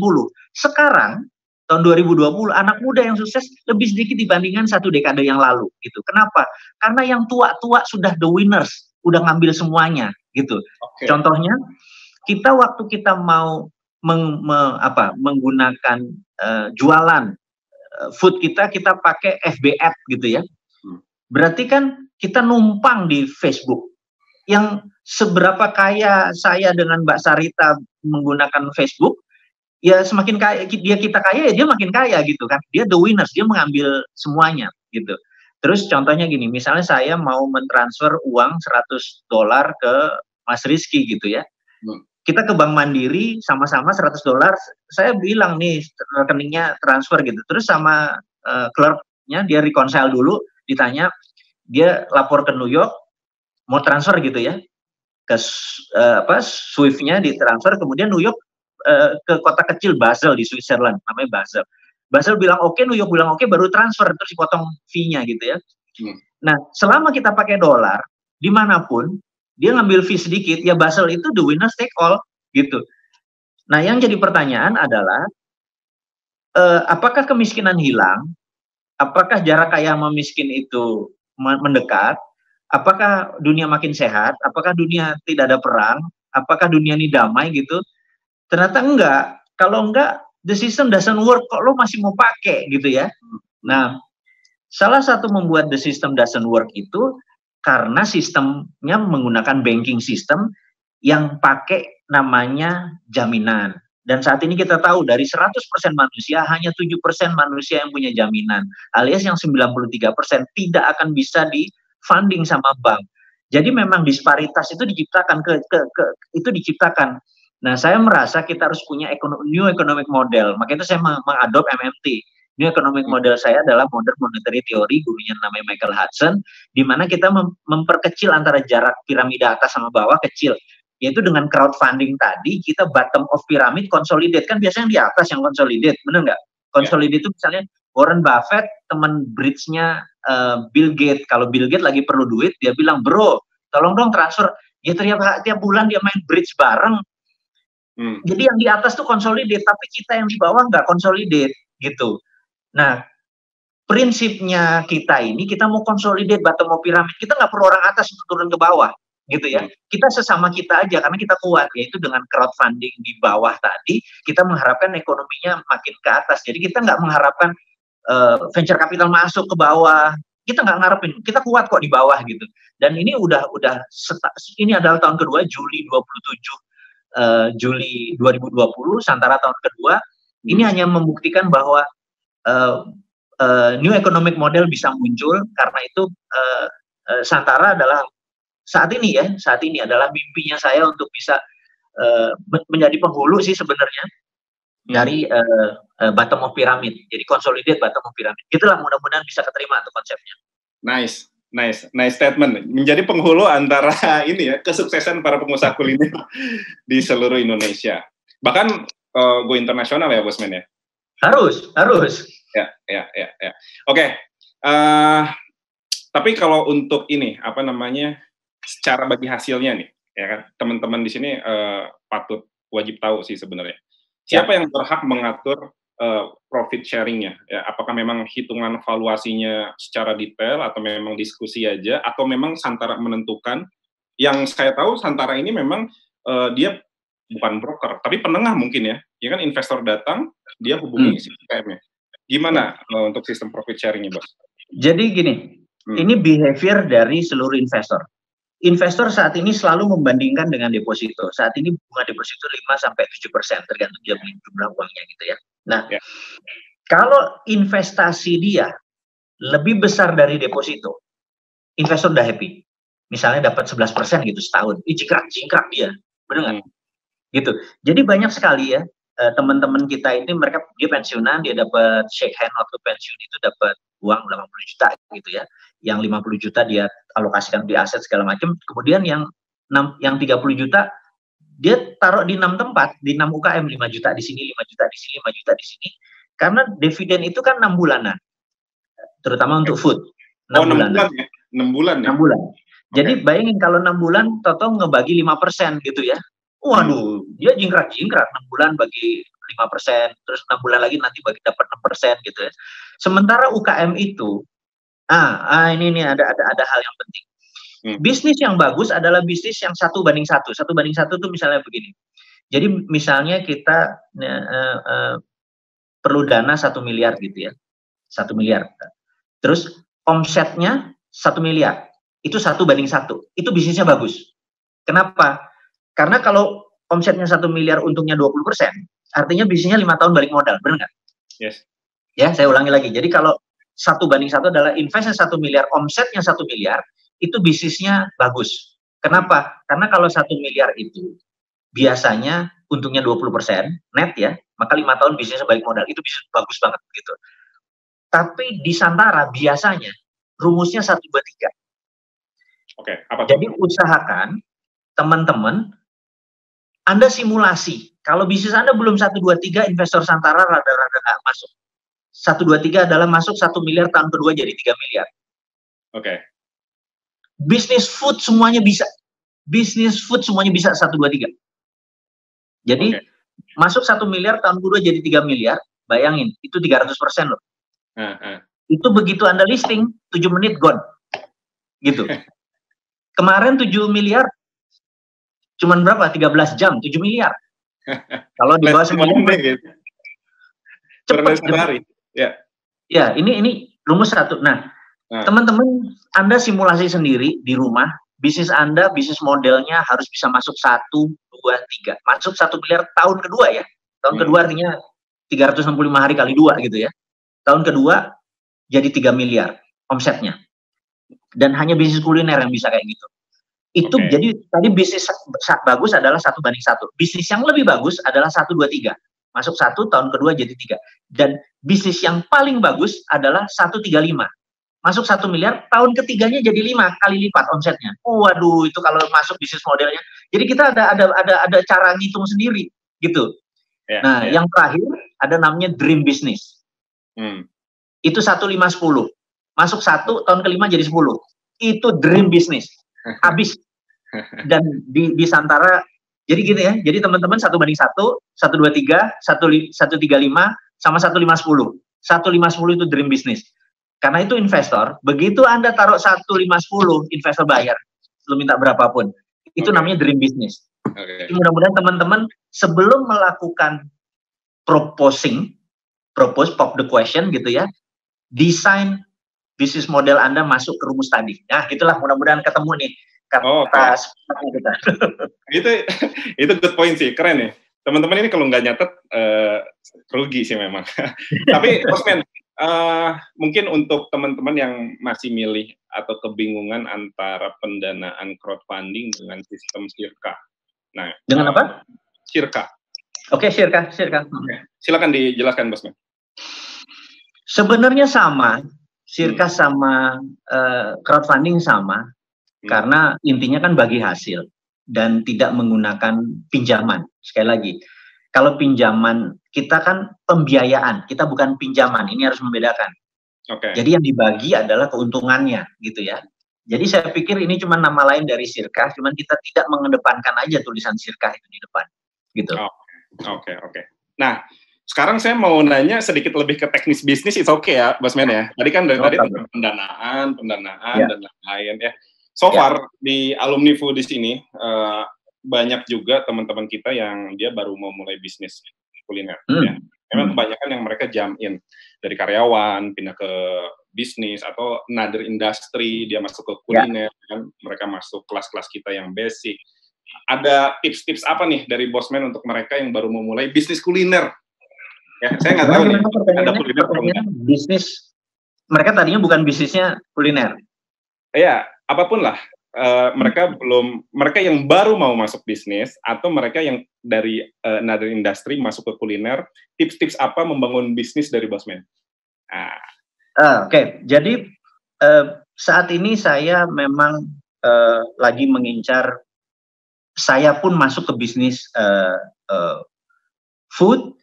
Sekarang, tahun 2020, anak muda yang sukses lebih sedikit dibandingkan 1 dekade yang lalu. Gitu. Kenapa? Karena yang tua-tua sudah the winners, udah ngambil semuanya. Gitu. Okay. Contohnya, waktu kita mau menggunakan jualan food kita pakai FB Ad gitu ya. Berarti kan kita numpang di Facebook. Yang seberapa kaya saya dengan Mbak Sarita menggunakan Facebook, ya semakin kaya kita kaya, ya dia makin kaya gitu kan. Dia the winners, dia mengambil semuanya gitu. Terus contohnya gini, misalnya saya mau mentransfer uang $100 ke Mas Rizky gitu ya. Kita ke Bank Mandiri sama-sama $100, saya bilang nih rekeningnya transfer gitu. Terus sama clerknya dia reconcile dulu, ditanya, dia lapor ke New York, mau transfer gitu ya, ke Swift-nya ditransfer, kemudian New York ke kota kecil Basel di Switzerland, namanya Basel. Basel bilang oke, New York bilang oke, baru transfer, terus dipotong fee-nya gitu ya. Nah, selama kita pakai dolar, dimanapun, dia ngambil fee sedikit, ya Basel itu the winners take all, gitu. Nah, yang jadi pertanyaan adalah, apakah kemiskinan hilang? Apakah jarak kaya sama miskin itu mendekat? Apakah dunia makin sehat? Apakah dunia tidak ada perang? Apakah dunia ini damai gitu? Ternyata enggak. Kalau enggak, the system doesn't work, kok lo masih mau pakai gitu ya. Nah, salah satu membuat the system doesn't work itu karena sistemnya menggunakan banking system yang pakai namanya jaminan. Dan saat ini kita tahu dari 100% manusia, hanya 7% manusia yang punya jaminan. Alias yang 93% tidak akan bisa di funding sama bank. Jadi memang disparitas itu diciptakan Nah, saya merasa kita harus punya new economic model. Makanya itu saya mengadop MMT. New economic model saya adalah modern monetary theory, gurunya namanya Michael Hudson, di mana kita memperkecil antara jarak piramida atas sama bawah kecil. Yaitu dengan crowdfunding tadi, kita bottom of pyramid consolidate. Kan biasanya di atas yang consolidate, benar nggak? Consolidate itu misalnya Warren Buffett, teman bridge-nya Bill Gates. Kalau Bill Gates lagi perlu duit, dia bilang, bro, tolong dong transfer. Ya tiap bulan dia main bridge bareng. Jadi yang di atas tuh consolidate, tapi kita yang di bawah nggak consolidate gitu. Nah, prinsipnya kita ini, kita mau consolidate bottom of pyramid, kita nggak perlu orang atas untuk turun ke bawah, gitu ya. Kita sesama kita aja, karena kita kuat, yaitu dengan crowdfunding di bawah tadi, kita mengharapkan ekonominya makin ke atas. Jadi kita nggak mengharapkan venture capital masuk ke bawah, kita nggak ngarepin, kita kuat kok di bawah gitu. Dan ini ini adalah tahun kedua, Juli 2020, Santara tahun kedua, ini hanya membuktikan bahwa new economic model bisa muncul, karena itu Santara adalah saat ini adalah mimpinya saya untuk bisa menjadi penghulu sih sebenarnya dari bottom of pyramid, jadi consolidate bottom of pyramid. Itulah, mudah-mudahan bisa keterima tuh konsepnya. Nice statement. Menjadi penghulu antara ini ya, kesuksesan para pengusaha kuliner di seluruh Indonesia. Bahkan go internasional ya, Bosman ya. Harus. Ya. Oke. Tapi kalau untuk ini secara bagi hasilnya nih, ya kan, teman-teman di sini patut wajib tahu sih sebenarnya. Siapa yang berhak mengatur profit sharing-nya? Ya, apakah memang hitungan valuasinya secara detail, atau memang diskusi aja, atau memang Santara menentukan? Yang saya tahu Santara ini memang dia bukan broker, tapi penengah mungkin ya. Ya kan, investor datang, dia hubungi si UKM-nya. Gimana untuk sistem profit sharing-nya, Bos? Jadi gini, ini behavior dari seluruh investor. Investor saat ini selalu membandingkan dengan deposito. Saat ini bunga deposito 5-7%, tergantung dia beli jumlah uangnya gitu ya. Nah, kalau investasi dia lebih besar dari deposito, investor udah happy. Misalnya dapat 11% gitu setahun, jingkrak dia, benar nggak? Gitu. Jadi banyak sekali ya teman-teman kita ini, dia pensiunan, dia dapat shake hand waktu pensiun itu dapat uang 80 juta gitu ya. Yang 50 juta dia alokasikan di aset segala macam. Kemudian yang 30 juta dia taruh di 6 tempat, di 6 UKM, 5 juta di sini, 5 juta di sini, 5 juta di sini. Karena dividen itu kan 6 bulanan. Terutama untuk food. 6 bulanan. 6 bulan ya? 6 bulan. Jadi bayangin kalau 6 bulan Toto ngebagi 5% gitu ya. Waduh, dia jingkrak 6 bulan bagi 5%, terus 6 bulan lagi nanti bagi dapat 6% gitu ya. Sementara UKM itu ini ada hal yang penting. Bisnis yang bagus adalah bisnis yang 1:1. 1:1 itu misalnya begini. Jadi misalnya kita perlu dana 1 miliar gitu ya. 1 miliar. Terus omsetnya 1 miliar. Itu 1:1. Itu bisnisnya bagus. Kenapa? Karena kalau omsetnya 1 miliar, untungnya 20%, artinya bisnisnya 5 tahun balik modal, benar nggak? Yes. Ya, saya ulangi lagi. Jadi kalau 1:1 adalah investnya 1 miliar, omsetnya 1 miliar, itu bisnisnya bagus. Kenapa? Karena kalau 1 miliar itu biasanya untungnya 20% net ya, maka 5 tahun bisnisnya balik modal. Itu bisnis bagus banget gitu. Tapi di Santara biasanya rumusnya 1/2/3. Oke, apa tuh? Jadi usahakan teman-teman Anda simulasi. Kalau bisnis Anda belum 1/2/3, investor Santara rada-rada nggak masuk. 1/2/3 adalah masuk 1 miliar, tahun kedua jadi 3 miliar. Oke. Bisnis food semuanya bisa. 1/2/3. Jadi masuk 1 miliar, tahun kedua jadi 3 miliar. Bayangin, itu 300% loh. Itu begitu Anda listing, 7 menit gone. Gitu. Kemarin 7 miliar, cuman berapa? 13 jam, 7 miliar. Kalau di bawah 9 menit. Cepat. Ya, ini rumus 1. Nah, teman-teman, Anda simulasi sendiri di rumah, bisnis Anda, bisnis modelnya harus bisa masuk 1, 2, 3. Masuk 1 miliar tahun kedua ya. Tahun kedua artinya 365 hari kali 2 gitu ya. Tahun kedua jadi 3 miliar omsetnya. Dan hanya bisnis kuliner yang bisa kayak gitu. Itu jadi tadi bisnis bagus adalah 1:1. Bisnis yang lebih bagus adalah 1, 2, 3. Masuk 1, tahun kedua jadi 3. Dan bisnis yang paling bagus adalah 135. Masuk 1 miliar, tahun ketiganya jadi 5 kali lipat omsetnya. Waduh, itu kalau masuk bisnis modelnya. Jadi kita ada cara ngitung sendiri gitu. Yang terakhir ada namanya dream business. Itu 1, 5, 10. Masuk 1, tahun kelima jadi 10. Itu dream business. Habis. Dan di Santara jadi gini ya. Jadi teman-teman 1:1, 1, 2, 3, 135 sama 1, 5, 10. 1, 5, 10 itu dream business. Karena itu investor, begitu Anda taruh 1, 5, 10, investor bayar. Lu minta berapapun. Itu namanya dream business. Mudah-mudahan teman-teman sebelum melakukan propose, pop the question gitu ya, desain bisnis model Anda masuk ke rumus tadi. Nah, gitulah mudah-mudahan ketemu nih kata kita. Itu good point sih, keren ya. Teman-teman ini kalau nggak nyatet rugi sih memang. Tapi Bosman, mungkin untuk teman-teman yang masih milih atau kebingungan antara pendanaan crowdfunding dengan sistem Sirka. Nah, dengan apa? Sirka. Oke, Sirka. Silakan dijelaskan, Bosman. Sebenarnya sama, Sirka sama crowdfunding sama. Karena intinya kan bagi hasil dan tidak menggunakan pinjaman. Sekali lagi, kalau pinjaman kita kan pembiayaan, kita bukan pinjaman. Ini harus membedakan. Jadi yang dibagi adalah keuntungannya, gitu ya. Jadi saya pikir ini cuma nama lain dari Sirka, cuman kita tidak mengedepankan aja tulisan Sirka itu di depan, gitu. Oke. Nah, sekarang saya mau nanya sedikit lebih ke teknis bisnis, it's okay ya, Bosman ya. Tadi kan dari tadi tentang pendanaan dan lain-lain ya. So far di alumni Foodies ini banyak juga teman-teman kita yang dia baru mau mulai bisnis kuliner. Ya. Memang kebanyakan yang mereka jump in dari karyawan pindah ke bisnis atau another industry, dia masuk ke kuliner, kan mereka masuk kelas-kelas kita yang basic. Ada tips-tips apa nih dari Bosman untuk mereka yang baru memulai bisnis kuliner? Ya, saya nggak tahu nih ada kuliner bisnis. Mereka tadinya bukan bisnisnya kuliner. Iya, apapun lah. Mereka yang baru mau masuk bisnis atau mereka yang dari another industry masuk ke kuliner, tips-tips apa membangun bisnis dari Bosman? Oke. Jadi saat ini saya memang lagi mengincar, saya pun masuk ke bisnis food,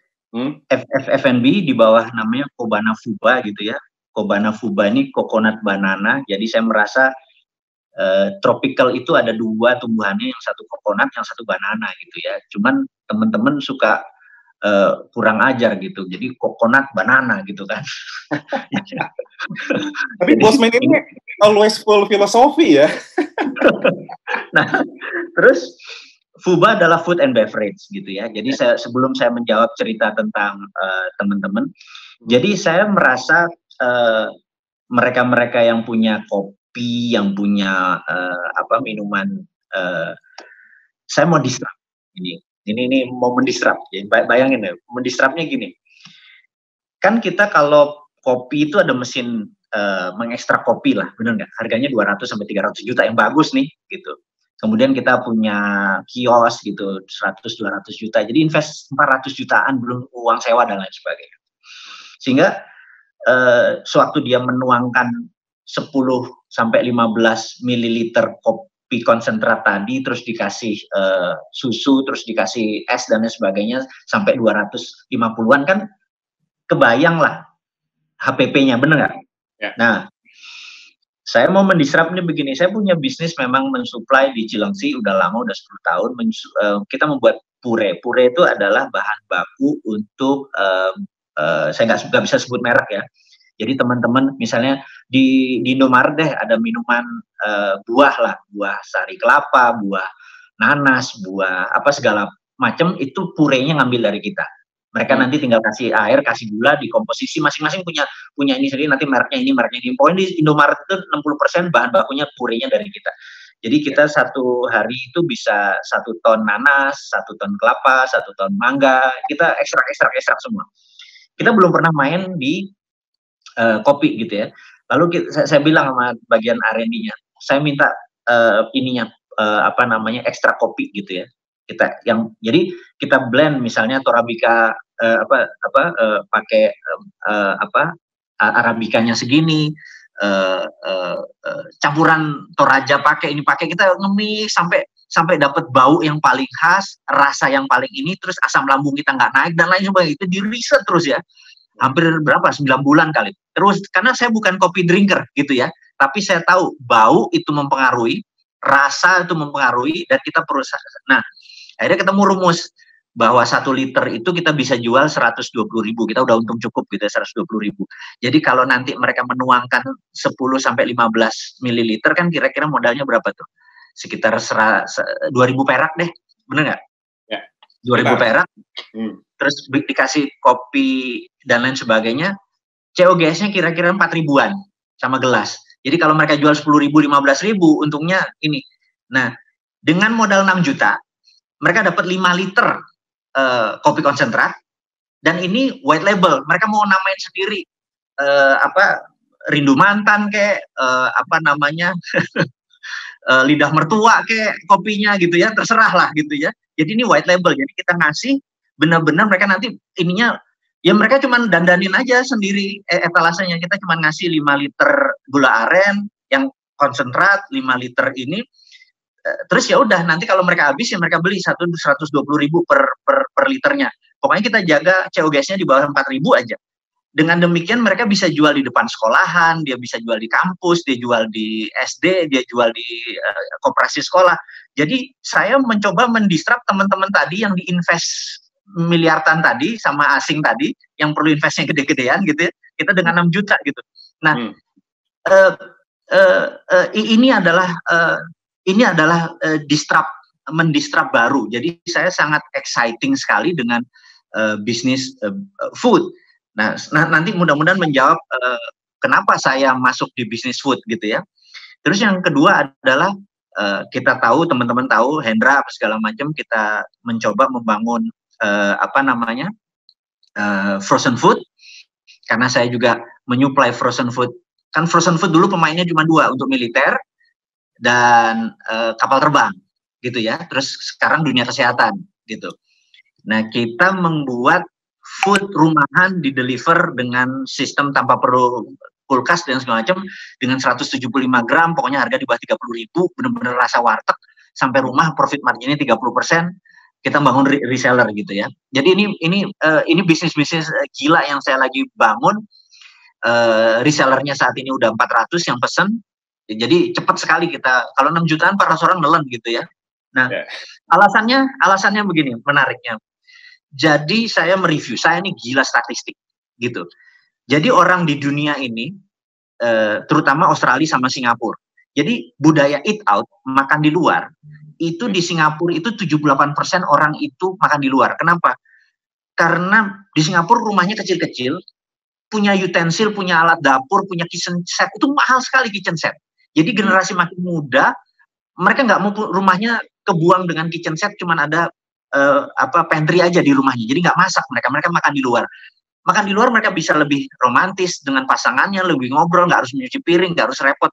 F&B di bawah namanya Kobana Fuba gitu ya. Kobana Fuba ini coconut banana, jadi saya merasa tropical itu ada 2 tumbuhannya, yang satu coconut, yang satu banana gitu ya. Cuman teman-teman suka kurang ajar gitu, jadi coconut banana gitu kan. Tapi Bosman ini always full filosofi ya. Nah, terus Fuba adalah food and beverage gitu ya. Jadi sebelum saya menjawab cerita tentang teman-teman, jadi saya merasa mereka-mereka yang punya kopi, yang punya minuman, saya mau disrupt ini mau mendisrupt. Jadi bayangin ya, mendisruptnya gini. Kan kita kalau kopi itu ada mesin mengekstrak kopi lah, benar nggak? Harganya 200 sampai 300 juta yang bagus nih, gitu. Kemudian kita punya kios gitu, 100-200 juta. Jadi invest 400 jutaan belum uang sewa dan lain sebagainya. Sehingga sewaktu dia menuangkan 10 sampai 15 mililiter kopi konsentrat tadi, terus dikasih susu, terus dikasih es dan lain sebagainya sampai 250-an, kan kebayang lah HPP-nya, bener nggak? Ya. Nah, saya mau mendisrupt ini begini, saya punya bisnis memang mensuplai di Cilengsi udah lama, udah 10 tahun, kita membuat pure. Pure itu adalah bahan baku untuk, saya nggak bisa sebut merek ya. Jadi teman-teman misalnya di Indomaret deh ada minuman buah lah, buah sari kelapa, buah nanas, buah apa segala macam, itu purenya ngambil dari kita. Mereka nanti tinggal kasih air, kasih gula, dikomposisi, masing-masing punya ini sendiri, nanti mereknya ini. Poin di Indomaret itu 60% bahan bakunya purenya dari kita. Jadi kita satu hari itu bisa 1 ton nanas, 1 ton kelapa, 1 ton mangga, kita ekstrak semua. Kita belum pernah main di kopi gitu ya. Lalu saya bilang sama bagian R&D-nya, saya minta ekstra kopi gitu ya. Jadi kita blend misalnya Torabika pakai Arabikanya segini, campuran Toraja pakai kita ngemis sampai dapat bau yang paling khas, rasa yang paling ini, terus asam lambung kita nggak naik dan lain sebagainya. Itu di riset terus ya, hampir 9 bulan kali. Terus karena saya bukan kopi drinker gitu ya, tapi saya tahu bau itu mempengaruhi, rasa itu mempengaruhi, dan kita perlu. Nah, akhirnya ketemu rumus bahwa 1 liter itu kita bisa jual 120.000, kita udah untung cukup gitu, 120.000. Jadi kalau nanti mereka menuangkan 10 sampai 15 mililiter kan kira-kira modalnya berapa tuh? Sekitar 2.000 perak deh, bener nggak? Ya. 2.000 perak, terus dikasih kopi dan lain sebagainya, COGS-nya kira-kira 4.000-an sama gelas. Jadi kalau mereka jual 10.000, 15.000, untungnya ini. Nah, dengan modal 6 juta, mereka dapat 5 liter kopi konsentrat, dan ini white label. Mereka mau namain sendiri, Rindu Mantan kayak lidah mertua kayak kopinya gitu ya, terserah lah gitu ya. Jadi ini white label, jadi kita ngasih benar-benar mereka nanti ininya ya mereka cuman dandanin aja sendiri etalasenya. Kita cuman ngasih 5 liter gula aren yang konsentrat, 5 liter ini, terus ya udah nanti kalau mereka habis ya mereka beli 120.000 per liternya. Pokoknya kita jaga COGS-nya di bawah 4.000 aja. Dengan demikian mereka bisa jual di depan sekolahan, dia bisa jual di kampus, dia jual di SD, dia jual di koperasi sekolah. Jadi saya mencoba mendisrupt teman-teman tadi yang diinvest miliaran tadi sama asing tadi, yang perlu investnya gede-gedean gitu ya, kita dengan 6 juta gitu. Nah, ini adalah mendisrupt baru. Jadi saya sangat exciting sekali dengan bisnis food. Nah, nanti mudah-mudahan menjawab kenapa saya masuk di bisnis food gitu ya. Terus yang kedua adalah kita tahu, teman-teman tahu, Hendra apa segala macam, kita mencoba membangun frozen food, karena saya juga menyuplai frozen food. Kan frozen food dulu pemainnya cuma 2, untuk militer dan kapal terbang gitu ya. Terus sekarang dunia kesehatan gitu. Nah, kita membuat food rumahan di-deliver dengan sistem tanpa perlu kulkas dan segala macam, dengan 175 gram, pokoknya harga di bawah 30.000, benar-benar rasa warteg, sampai rumah profit marginnya 30%, kita bangun reseller gitu ya. Jadi ini bisnis-bisnis gila yang saya lagi bangun. Resellernya saat ini udah 400 yang pesen. Jadi cepat sekali kita, kalau 6 jutaan 400 orang nelen gitu ya. Nah, alasannya begini, menariknya. Jadi saya mereview, saya ini gila statistik gitu. Jadi orang di dunia ini, terutama Australia sama Singapura, jadi budaya eat out, makan di luar, itu di Singapura itu 78% orang itu makan di luar. Kenapa? Karena di Singapura rumahnya kecil-kecil, punya utensil, punya alat dapur, punya kitchen set, itu mahal sekali kitchen set. Jadi generasi makin muda, mereka nggak mau rumahnya kebuang dengan kitchen set, cuman ada pantry aja di rumahnya. Jadi nggak masak mereka makan di luar. Makan di luar mereka bisa lebih romantis dengan pasangannya, lebih ngobrol, nggak harus menyuci piring, nggak harus repot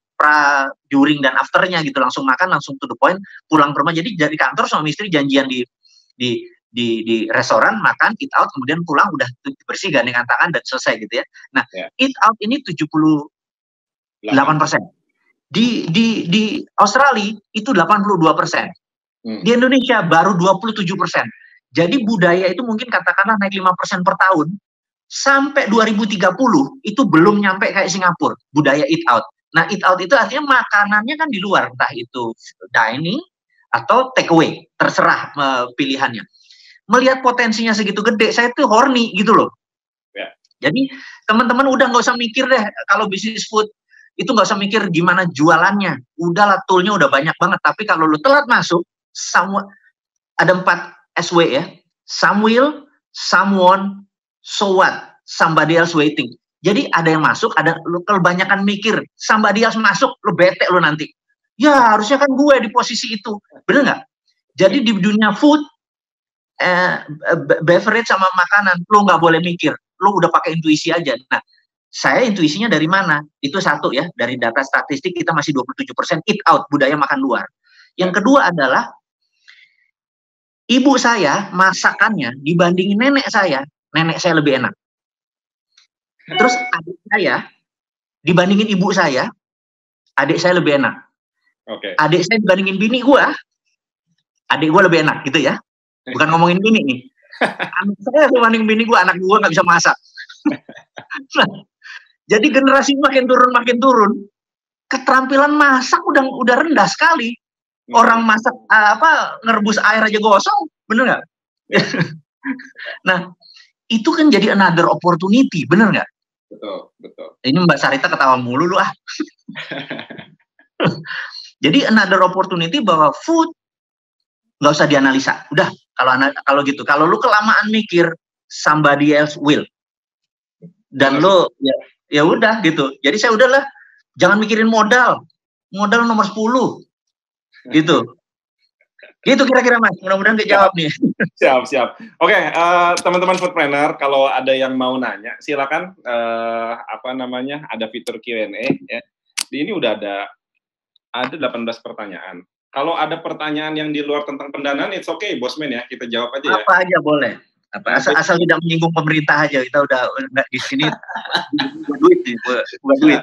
during dan afternya gitu, langsung makan, langsung to the point, pulang ke rumah. Jadi dari kantor suami istri janjian di restoran, makan, eat out, kemudian pulang udah bersih, gandengan tangan dan selesai gitu ya. Nah, eat out ini 78%. Di Australia itu 82%. Di Indonesia baru 27%. Jadi budaya itu mungkin katakanlah naik 5% per tahun. Sampai 2030 itu belum nyampe kayak Singapura, budaya eat out. Nah, eat out itu artinya makanannya kan di luar, entah itu dining atau take away, terserah pilihannya. Melihat potensinya segitu gede, saya tuh horny gitu loh. Jadi teman-teman udah nggak usah mikir deh kalau bisnis food itu, nggak usah mikir gimana jualannya. Udahlah, toolnya udah banyak banget. Tapi kalau lu telat masuk, ada 4 SW ya. Some will, someone, so what, somebody else waiting. Jadi ada yang masuk, ada lu kebanyakan mikir, somebody else masuk, lu bete lu nanti. Ya harusnya kan gue di posisi itu, bener nggak? Jadi di dunia food, beverage sama makanan, lu nggak boleh mikir, lu udah pakai intuisi aja. Nah, saya intuisinya dari mana? Itu satu ya, dari data statistik kita masih 27% eat out, budaya makan luar. Yang kedua adalah ibu saya masakannya dibandingin nenek saya lebih enak. Terus adik saya dibandingin ibu saya, adik saya lebih enak. Oke. Adik saya dibandingin bini gua, adik gua lebih enak gitu ya. Bukan ngomongin bini nih. Anak saya dibanding bini gua, anak gua nggak bisa masak. Nah, jadi generasi makin turun, keterampilan masak udah rendah sekali. Orang masak ngerebus air aja gosong, bener nggak? Nah, itu kan jadi another opportunity, bener nggak? Betul. Ini Mbak Sarita ketawa mulu lu ah. Jadi another opportunity bahwa food nggak usah dianalisa. Udah, kalau gitu, kalau lu kelamaan mikir, somebody else will. Dan lu ya udah gitu. Jadi saya udahlah, jangan mikirin modal nomor 10 gitu. Gitu kira-kira Mas. Mudah-mudahan kejawab nih. Siap. Oke, teman-teman Foodpreneur, kalau ada yang mau nanya, silakan ada fitur Q&A ya. Di ini udah ada 18 pertanyaan. Kalau ada pertanyaan yang di luar tentang pendanaan, it's okay, Bosman ya, kita jawab aja ya. Apa aja boleh. Asal tidak menyinggung pemerintah aja, kita udah di sini buat duit.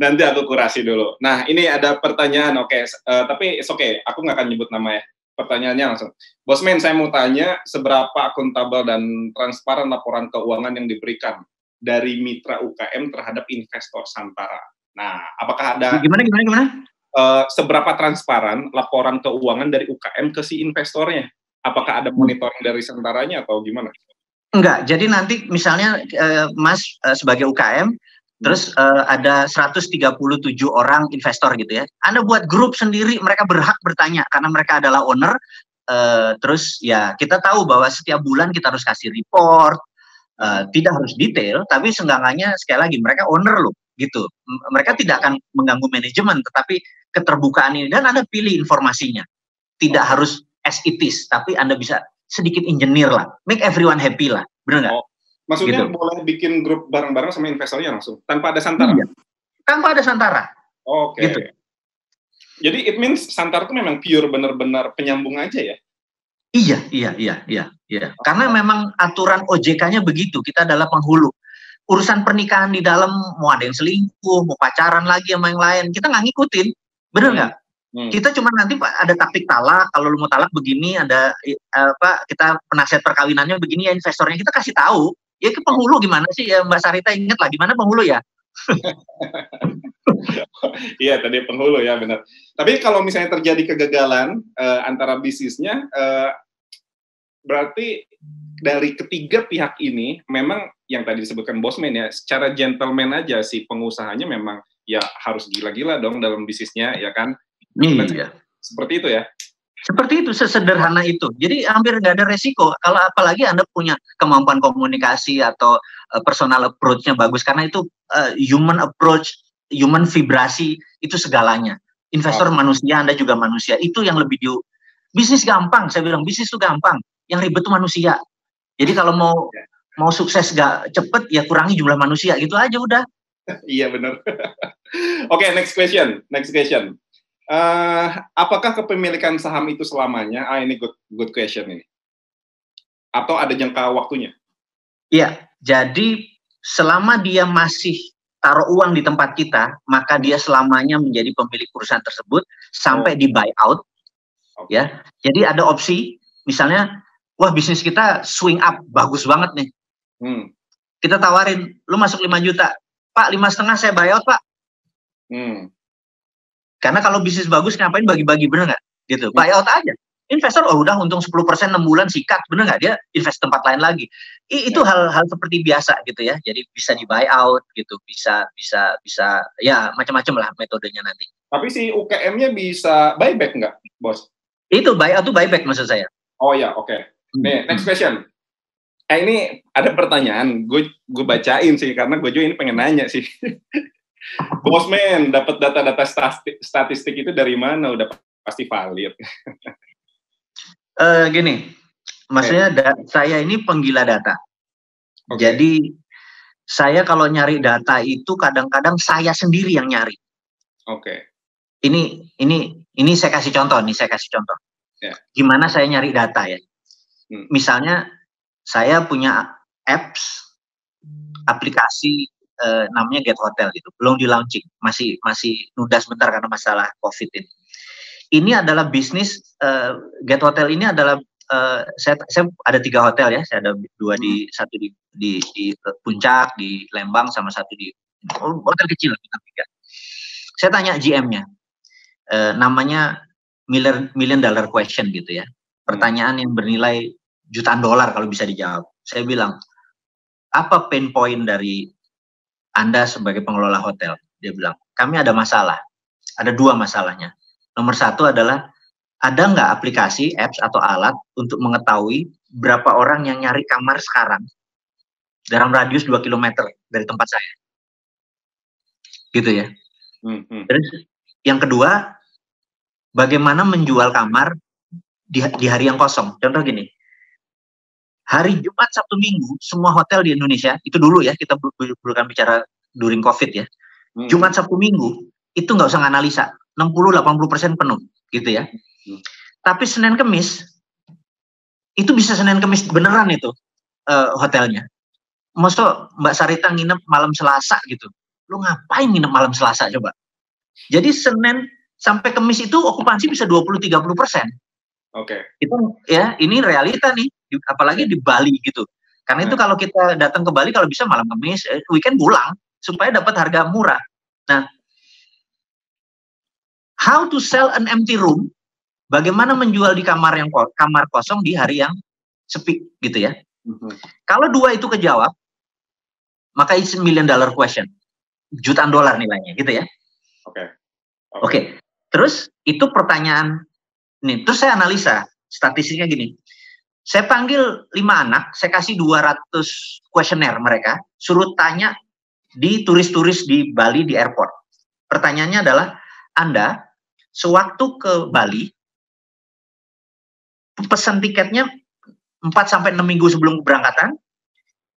Nanti aku kurasi dulu. Nah, ini ada pertanyaan, tapi it's okay, aku nggak akan nyebut nama ya. Pertanyaannya langsung. Bosman, saya mau tanya, seberapa akuntabel dan transparan laporan keuangan yang diberikan dari mitra UKM terhadap investor Santara? Nah, apakah ada... Gimana? Seberapa transparan laporan keuangan dari UKM ke si investornya? Apakah ada monitoring dari Santaranya atau gimana? Enggak, jadi nanti misalnya Mas sebagai UKM, terus ada 137 orang investor gitu ya. Anda buat grup sendiri, mereka berhak bertanya karena mereka adalah owner. Terus ya kita tahu bahwa setiap bulan kita harus kasih report, tidak harus detail, tapi seenggaknya sekali lagi mereka owner loh gitu. Mereka tidak akan mengganggu manajemen, tetapi keterbukaan ini dan Anda pilih informasinya. Tidak harus as it is, tapi Anda bisa sedikit engineer lah, make everyone happy lah, benar nggak? Maksudnya gitu. Boleh bikin grup bareng-bareng sama investornya langsung, tanpa ada Santara? Iya. Tanpa ada Santara. Oke. Gitu. Jadi it means Santara itu memang pure benar-benar penyambung aja ya? Iya. Karena memang aturan OJK-nya begitu, kita adalah penghulu. Urusan pernikahan di dalam, mau ada yang selingkuh, mau pacaran lagi sama yang lain, kita nggak ngikutin, benar nggak? Kita cuma nanti ada taktik talak, kalau lu mau talak begini, ada kita penasihat perkawinannya begini ya, investornya kita kasih tahu. Ya ke penghulu gimana sih ya Mbak Sarita, ingat lah gimana penghulu ya? Iya tadi penghulu ya benar. Tapi kalau misalnya terjadi kegagalan antara bisnisnya, berarti dari ketiga pihak ini memang yang tadi disebutkan Bosman ya, secara gentleman aja si pengusahanya memang ya harus gila-gila dong dalam bisnisnya ya kan? Iya. Seperti itu ya? Seperti itu, sesederhana itu. Jadi hampir nggak ada resiko. Kalau apalagi Anda punya kemampuan komunikasi atau personal approach-nya bagus, karena itu human approach, human vibrasi, itu segalanya. Investor manusia, Anda juga manusia. Itu yang lebih bisnis gampang, saya bilang bisnis itu gampang. Yang ribet itu manusia. Jadi kalau mau sukses gak cepet, ya kurangi jumlah manusia, gitu aja udah. Iya benar. Oke, next question. Apakah kepemilikan saham itu selamanya? Ini good question ini. Atau ada jangka waktunya? Iya, jadi selama dia masih taruh uang di tempat kita, maka dia selamanya menjadi pemilik perusahaan tersebut sampai di buyout. Ya, jadi ada opsi, misalnya, wah bisnis kita swing up, bagus banget nih. Kita tawarin, lu masuk 5 juta, Pak 5,5 saya buyout Pak. Karena kalau bisnis bagus ngapain bagi-bagi, bener nggak? Gitu, buyout aja. Investor udah untung 10% 6 bulan sikat, bener nggak? Dia invest tempat lain lagi. Itu hal-hal seperti biasa gitu ya. Jadi bisa di buyout gitu, bisa ya macam-macam lah metodenya nanti. Tapi si UKM-nya bisa buyback nggak, Bos? Itu buyout tuh buyback maksud saya. Oh ya, oke. Nih, next question. Ini ada pertanyaan, gue bacain sih karena gue juga ini pengen nanya sih. Bosman, dapat data-data statistik itu dari mana? Udah pasti valid. Gini, maksudnya saya ini penggila data. Jadi saya kalau nyari data itu kadang-kadang saya sendiri yang nyari. Ini saya kasih contoh Yeah. Gimana saya nyari data ya. Misalnya saya punya apps, aplikasi namanya Get Hotel gitu, belum di launching, masih nunda sebentar karena masalah COVID ini. Ini adalah bisnis Get Hotel ini adalah saya ada 3 hotel ya, saya ada 2 satu di Puncak, di Lembang, sama satu di hotel kecil bintang 3. Saya tanya GM-nya, namanya million dollar question gitu ya, pertanyaan yang bernilai jutaan dolar kalau bisa dijawab. Saya bilang, apa pain point dari Anda sebagai pengelola hotel? Dia bilang, kami ada masalah, ada 2 masalahnya. Nomor 1 adalah, ada nggak aplikasi, apps atau alat untuk mengetahui berapa orang yang nyari kamar sekarang dalam radius 2 km dari tempat saya, gitu ya. Terus yang kedua, bagaimana menjual kamar di hari yang kosong. Contoh gini, hari Jumat, Sabtu, Minggu, semua hotel di Indonesia, itu dulu ya, kita bukan bicara during COVID ya, Jumat, Sabtu, Minggu, itu nggak usah analisa, 60-80% penuh, gitu ya. Tapi Senin, Kemis, itu bisa Senin, Kemis beneran itu hotelnya. Maksud Mbak Sarita nginep malam Selasa gitu, lu ngapain nginep malam Selasa coba? Jadi Senin sampai Kemis itu okupansi bisa 20-30%. Oke. Itu ya, ini realita nih, apalagi di Bali gitu. Karena itu kalau kita datang ke Bali, kalau bisa malam Kemis, weekend pulang supaya dapat harga murah. Nah, how to sell an empty room? Bagaimana menjual di kamar kosong di hari yang sepi gitu ya? Kalau 2 itu kejawab, maka it's million dollar question, jutaan dolar nilainya gitu ya. Oke. Terus itu pertanyaan nih, terus saya analisa statistiknya gini. Saya panggil 5 anak, saya kasih 200 kuesioner mereka, suruh tanya di turis-turis di Bali di airport. Pertanyaannya adalah, Anda sewaktu ke Bali pesan tiketnya 4-6 minggu sebelum keberangkatan,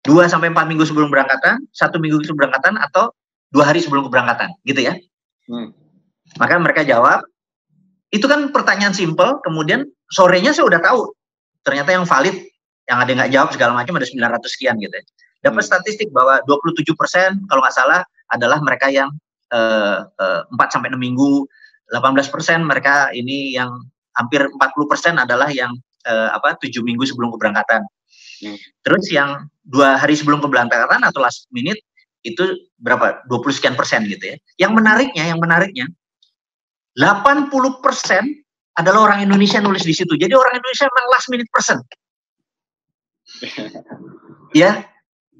2-4 minggu sebelum keberangkatan, 1 minggu sebelum keberangkatan, atau 2 hari sebelum keberangkatan, gitu ya. Maka mereka jawab, itu kan pertanyaan simple, kemudian sorenya saya udah tahu, ternyata yang valid, yang ada nggak jawab segala macam ada 900 sekian gitu ya. Dapat statistik bahwa 27% kalau nggak salah adalah mereka yang 4-6 minggu, 18% mereka ini yang hampir 40% adalah yang 7 minggu sebelum keberangkatan. Terus yang 2 hari sebelum keberangkatan atau last minute itu berapa? 20 sekian persen gitu ya. Yang menariknya 80% adalah orang Indonesia nulis di situ. Jadi orang Indonesia memang last minute person. Ya,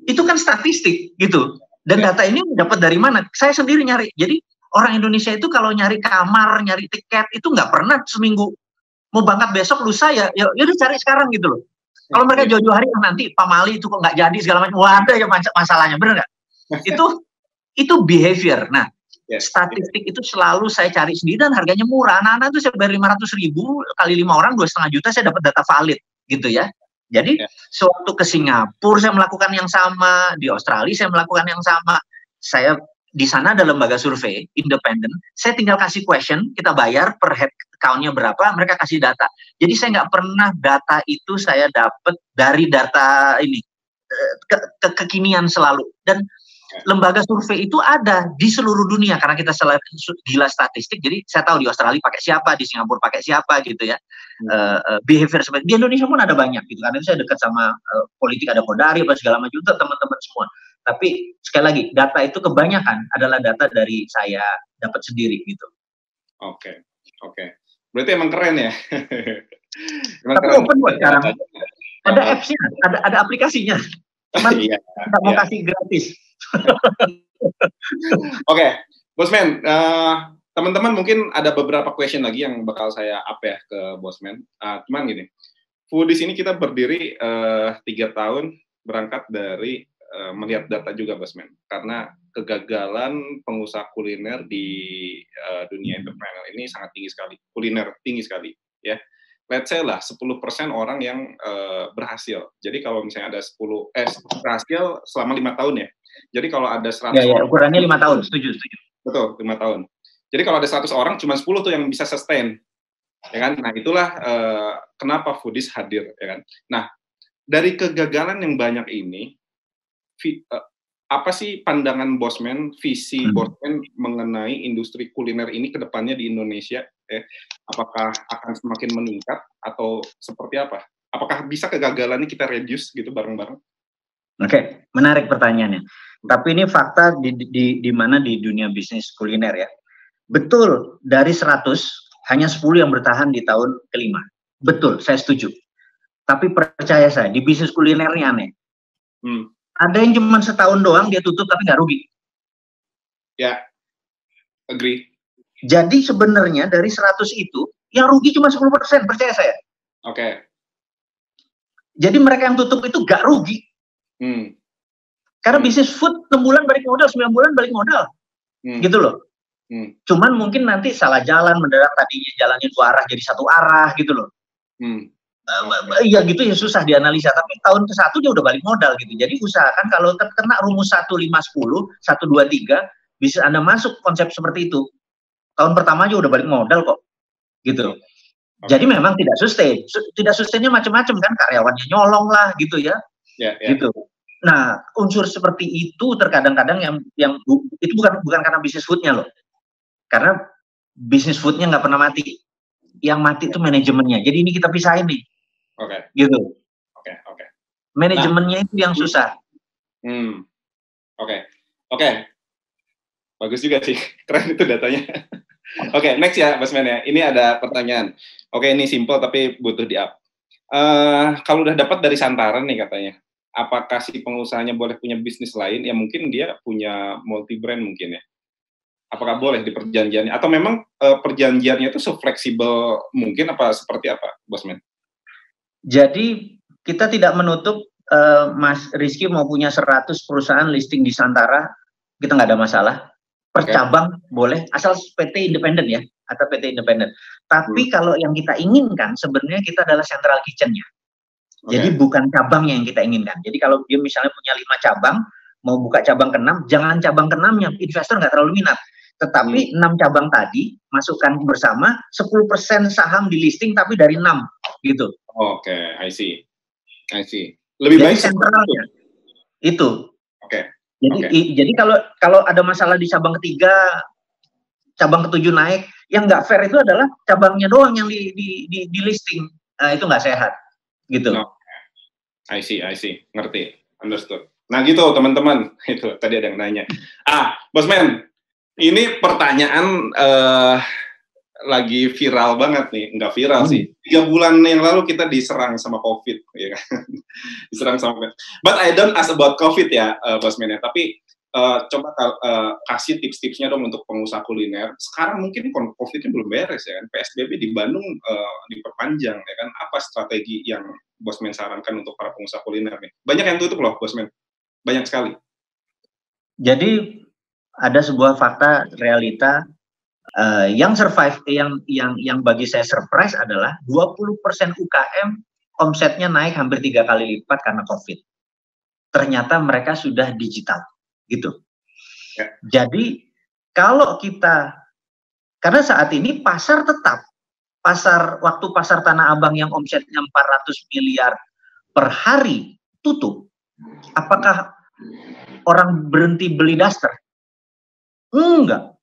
itu kan statistik gitu. Dan data ini dapat dari mana? Saya sendiri nyari. Jadi orang Indonesia itu kalau nyari kamar, nyari tiket itu nggak pernah seminggu. Mau berangkat besok lusa ya udah cari sekarang gitu loh. Kalau mereka jauh-jauh hari nanti Pak Mali itu kok nggak jadi segala macam. Wah, ada ya masalahnya, bener nggak? Itu behavior. Nah, statistik itu selalu saya cari sendiri dan harganya murah. Anak-anak itu saya bayar 500.000 kali 5 orang 2,5 juta, saya dapat data valid gitu ya. Jadi sewaktu ke Singapura saya melakukan yang sama, di Australia saya melakukan yang sama. Saya di sana ada lembaga survei independen. Saya tinggal kasih question, kita bayar per head count-nya berapa, mereka kasih data. Jadi saya nggak pernah data itu saya dapat dari data ini kekinian selalu. Dan lembaga survei itu ada di seluruh dunia karena kita gila statistik. Jadi saya tahu di Australia pakai siapa, di Singapura pakai siapa gitu ya. Behavior seperti di Indonesia pun ada banyak gitu. Karena itu saya dekat sama politik, ada Kodari apa segala macam, teman-teman semua. Tapi sekali lagi data itu kebanyakan adalah data dari saya dapat sendiri gitu. Oke. Berarti emang keren ya. Tapi keren. Open buat sekarang. Ada apps-nya, ada aplikasinya. Cuman kita mau kasih gratis. Oke, Bosman, teman-teman mungkin ada beberapa question lagi yang bakal saya up ya ke Bosman. Cuman gini, Foodies ini kita berdiri 3 tahun berangkat dari melihat data juga, Bosman, karena kegagalan pengusaha kuliner di dunia entrepreneur ini sangat tinggi sekali, kuliner tinggi sekali, ya. Let's say lah 10% orang yang berhasil. Jadi kalau misalnya ada 10 berhasil selama 5 tahun ya. Jadi kalau ada 100 ya ukurannya 5 tahun, setuju. Betul, 5 tahun. Jadi kalau ada 100 orang, cuma 10 tuh yang bisa sustain, ya kan? Nah itulah kenapa Foodies hadir, ya kan? Nah dari kegagalan yang banyak ini, apa sih pandangan Bosman, visi Bosman mengenai industri kuliner ini ke depannya di Indonesia? Apakah akan semakin meningkat atau seperti apa? Apakah bisa kegagalan ini kita reduce gitu bareng-bareng? Oke, menarik pertanyaannya. Tapi ini fakta di mana di dunia bisnis kuliner ya. Betul, dari 100 hanya 10 yang bertahan di tahun kelima. Betul, saya setuju. Tapi percaya saya, di bisnis kuliner ini aneh. Ada yang cuma setahun doang dia tutup tapi nggak rugi. Ya, agree. Jadi sebenarnya dari 100 itu, yang rugi cuma 10%, percaya saya. Oke. Jadi mereka yang tutup itu nggak rugi. Karena bisnis food 6 bulan balik modal, 9 bulan balik modal. Gitu loh. Cuman mungkin nanti salah jalan, mendadak tadinya jalannya 2 arah jadi 1 arah gitu loh. Ya gitu ya susah dianalisa, tapi tahun ke-1 dia udah balik modal gitu. Jadi usahakan kalau terkena rumus 1, 5, 10, 1, 2, 3, bisa Anda masuk konsep seperti itu. Tahun pertama aja udah balik modal kok. Gitu. Jadi memang tidak sustain. Tidak sustainnya macam-macam kan, karyawannya nyolong lah gitu ya. Gitu. Nah, unsur seperti itu terkadang-kadang yang itu bukan karena bisnis foodnya loh. Karena bisnis foodnya nggak pernah mati. Yang mati itu manajemennya. Jadi ini kita pisahin nih. Gitu. Manajemennya itu yang susah. Oke. Bagus juga sih. Keren itu datanya. Oke, next ya, Bosman ya. Ini ada pertanyaan. Oke, ini simple tapi butuh di-up. Kalau udah dapat dari santaran nih katanya, apakah si pengusahanya boleh punya bisnis lain? Ya mungkin dia punya multi brand mungkin ya. Apakah boleh di perjanjiannya? Atau memang perjanjiannya itu se-fleksibel mungkin apa seperti apa, Bosman? Jadi kita tidak menutup Mas Rizky mau punya 100 perusahaan listing di Santara, kita nggak ada masalah. Per cabang boleh, asal PT independen ya, atau PT independen. Tapi kalau yang kita inginkan sebenarnya kita adalah central kitchen-nya. Jadi bukan cabangnya yang kita inginkan. Jadi kalau dia misalnya punya 5 cabang, mau buka cabang ke-6, jangan cabang ke-6-nya, investor nggak terlalu minat. Tetapi 6 cabang tadi, masukkan bersama, 10% saham di listing tapi dari 6, gitu. Oke, I see. Lebih baik sentralnya. Itu. Jadi kalau ada masalah di cabang ketiga, cabang ke-7 naik, yang nggak fair itu adalah cabangnya doang yang di listing. Nah, itu nggak sehat. Gitu. I see. Ngerti. Understood. Nah gitu teman-teman. Itu tadi ada yang nanya. Bosman, ini pertanyaan lagi viral banget nih. Enggak viral sih. 3 bulan yang lalu kita diserang sama COVID. Ya kan? Diserang sama COVID. But I don't ask about COVID ya, Bosman ya. Tapi coba kasih tips-tipsnya dong untuk pengusaha kuliner. Sekarang mungkin COVID-nya belum beres ya kan. PSBB di Bandung diperpanjang ya kan. Apa strategi yang Bosman sarankan untuk para pengusaha kuliner nih? Banyak yang tutup loh, Bosman. Banyak sekali. Jadi ada sebuah fakta realita yang survive, yang bagi saya surprise adalah 20% UKM omsetnya naik hampir 3 kali lipat karena COVID. Ternyata mereka sudah digital. Gitu. Jadi kalau kita, karena saat ini pasar tetap, waktu pasar Tanah Abang yang omsetnya 400 miliar per hari tutup, apakah orang berhenti beli daster? Enggak.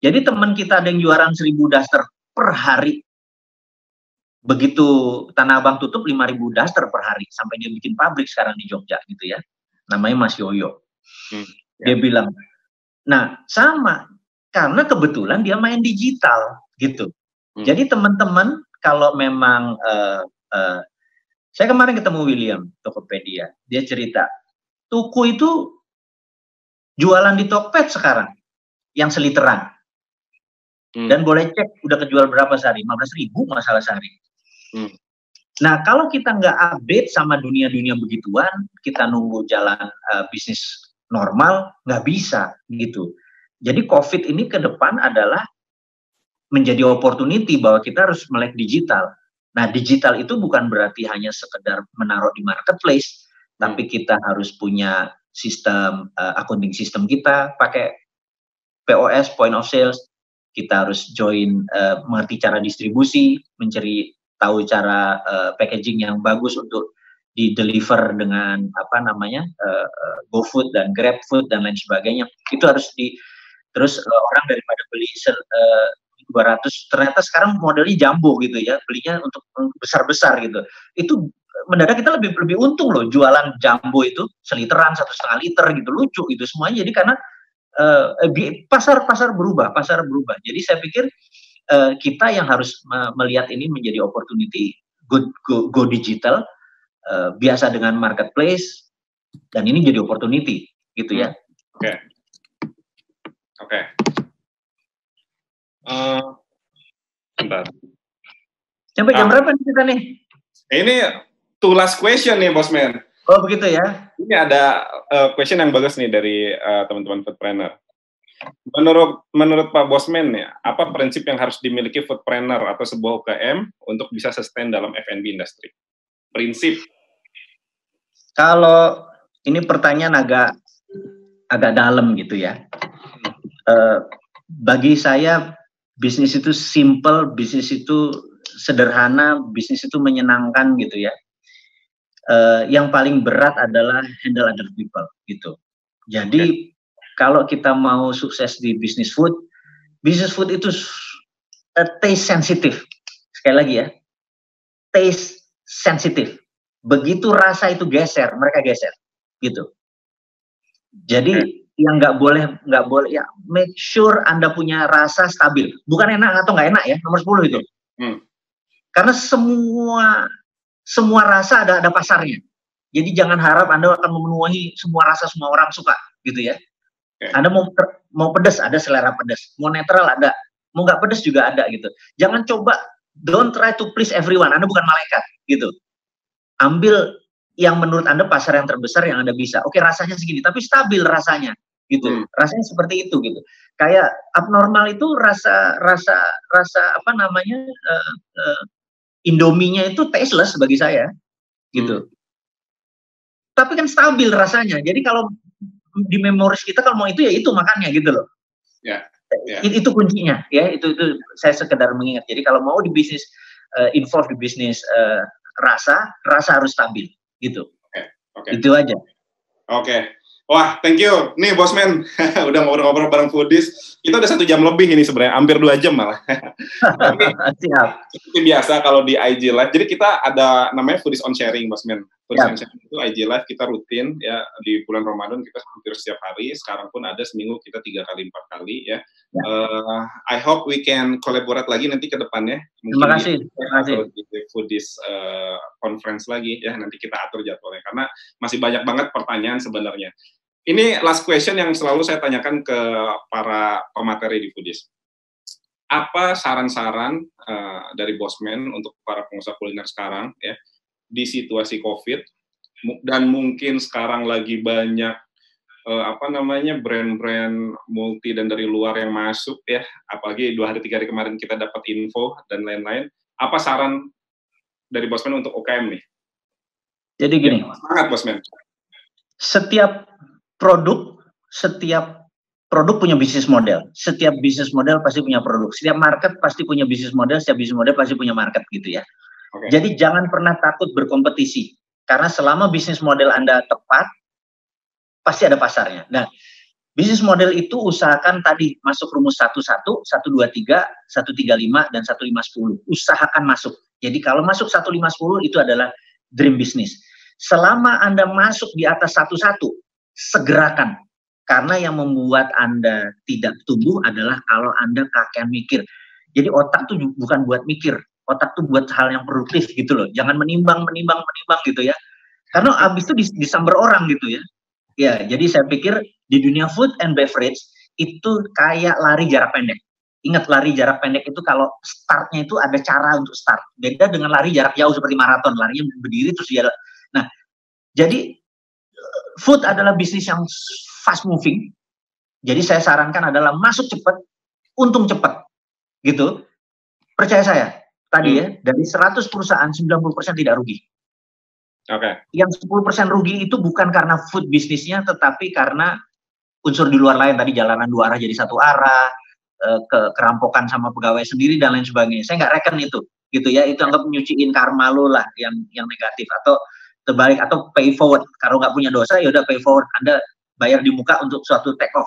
Jadi teman kita ada yang jualan 1.000 daster per hari. Begitu Tanah Abang tutup 5.000 daster per hari, sampai dia bikin pabrik sekarang di Jogja gitu ya. Namanya Mas Yoyo. Dia bilang, nah sama, karena kebetulan dia main digital gitu. Jadi teman-teman kalau memang saya kemarin ketemu William Tokopedia, dia cerita Tuku itu jualan di Tokped sekarang yang seliteran, dan boleh cek udah kejual berapa sehari, 15.000 masalah sehari. Nah kalau kita nggak update sama dunia-dunia begituan, kita nunggu jalan bisnis normal, nggak bisa gitu. Jadi COVID ini ke depan adalah menjadi opportunity bahwa kita harus melek digital. Nah digital itu bukan berarti hanya sekedar menaruh di marketplace, tapi kita harus punya sistem accounting system kita, pakai POS, point of sales, kita harus join, mengerti cara distribusi, mencari tahu cara packaging yang bagus untuk di deliver dengan GoFood dan GrabFood dan lain sebagainya. Itu harus terus orang daripada beli 200, ternyata sekarang modelnya jumbo gitu ya, belinya untuk besar-besar gitu. Itu mendadak kita lebih untung loh jualan jumbo itu, seliteran, 1,5 liter gitu, lucu gitu semuanya. Jadi karena pasar berubah. Jadi saya pikir kita yang harus melihat ini menjadi opportunity, go digital, biasa dengan marketplace, dan ini jadi opportunity gitu ya. Oke. Bentar. Sampai jam berapa nih kita nih? Ini two last question nih, Bosman. Oh begitu ya. Ini ada question yang bagus nih dari teman-teman foodpreneur. Menurut Pak Bosman ya, apa prinsip yang harus dimiliki foodpreneur atau sebuah UKM untuk bisa sustain dalam F&B industry? Prinsip. Kalau ini pertanyaan agak dalam gitu ya. Bagi saya bisnis itu simple, bisnis itu sederhana, bisnis itu menyenangkan gitu ya. Yang paling berat adalah handle other people gitu. Jadi kalau kita mau sukses di bisnis food itu taste sensitive. Sekali lagi ya, taste sensitive. Begitu rasa itu geser, mereka geser gitu. Jadi yang nggak boleh ya, make sure Anda punya rasa stabil. Bukan enak atau nggak enak ya, nomor 10 itu. Karena semua rasa ada pasarnya. Jadi jangan harap Anda akan memenuhi semua rasa semua orang suka gitu ya. Anda mau pedas, ada selera pedas. Mau netral ada, mau nggak pedas juga ada gitu. Jangan coba, don't try to please everyone. Anda bukan malaikat gitu. Ambil yang menurut Anda pasar yang terbesar yang Anda bisa. Oke, rasanya segini, tapi stabil rasanya gitu. Rasanya seperti itu gitu. Kayak abnormal itu rasa Indominya itu tasteless bagi saya gitu. Tapi kan stabil rasanya. Jadi kalau di memoris kita kalau mau itu ya itu makannya gitu loh. Itu kuncinya ya. Itu saya sekedar mengingat. Jadi kalau mau di bisnis involve di bisnis rasa harus stabil gitu. Itu aja. Wah, thank you. Nih, Bosman, udah ngobrol-ngobrol bareng Foodies. Kita udah 1 jam lebih ini sebenarnya, hampir 2 jam malah. Siap. Seperti biasa kalau di IG Live. Jadi kita ada namanya Foodies on Sharing, Bosman. Foodies on Sharing itu IG Live kita rutin ya, di bulan Ramadan kita hampir setiap hari. Sekarang pun ada seminggu kita 3 kali 4 kali ya. I hope we can collaborate lagi nanti ke depannya. Terima kasih. Di Foodies conference lagi ya, nanti kita atur jadwalnya karena masih banyak banget pertanyaan sebenarnya. Ini last question yang selalu saya tanyakan ke para pemateri di Foodies. Apa saran-saran dari Bosman untuk para pengusaha kuliner sekarang ya di situasi COVID dan mungkin sekarang lagi banyak brand-brand multi dan dari luar yang masuk ya, apalagi 2 hari 3 hari kemarin kita dapat info dan lain-lain. Apa saran dari Bosman untuk UKM nih? Jadi gini. Semangat Bosman. Setiap produk punya bisnis model. Setiap bisnis model pasti punya produk. Setiap market pasti punya bisnis model. Setiap bisnis model pasti punya market gitu ya. Jadi jangan pernah takut berkompetisi. Karena selama bisnis model Anda tepat, pasti ada pasarnya. Nah, bisnis model itu usahakan tadi masuk rumus 11, 123, 135, dan 1510. Usahakan masuk. Jadi kalau masuk 1510 itu adalah dream business. Selama Anda masuk di atas 11, segerakan. Karena yang membuat Anda tidak tumbuh adalah kalau Anda kakean mikir. Jadi otak tuh bukan buat mikir, otak tuh buat hal yang produktif gitu loh. Jangan menimbang gitu ya. Karena abis itu disamber orang gitu ya. Ya, jadi saya pikir di dunia food and beverage itu kayak lari jarak pendek. Ingat, lari jarak pendek itu kalau startnya itu ada cara untuk start. Beda dengan lari jarak jauh seperti maraton, larinya berdiri terus jalan. Nah, jadi food adalah bisnis yang fast moving. Jadi saya sarankan adalah masuk cepat, untung cepat. Gitu. Percaya saya, tadi ya, dari 100 perusahaan 90% tidak rugi. Yang 10% rugi itu bukan karena food bisnisnya, tetapi karena unsur di luar lain. Tadi jalanan 2 arah jadi 1 arah, kerampokan sama pegawai sendiri dan lain sebagainya. Saya nggak reken itu, gitu ya. Itu anggap nyuciin karma lo lah yang negatif, atau terbalik, atau pay forward. Kalau nggak punya dosa ya udah pay forward. Anda bayar di muka untuk suatu take off.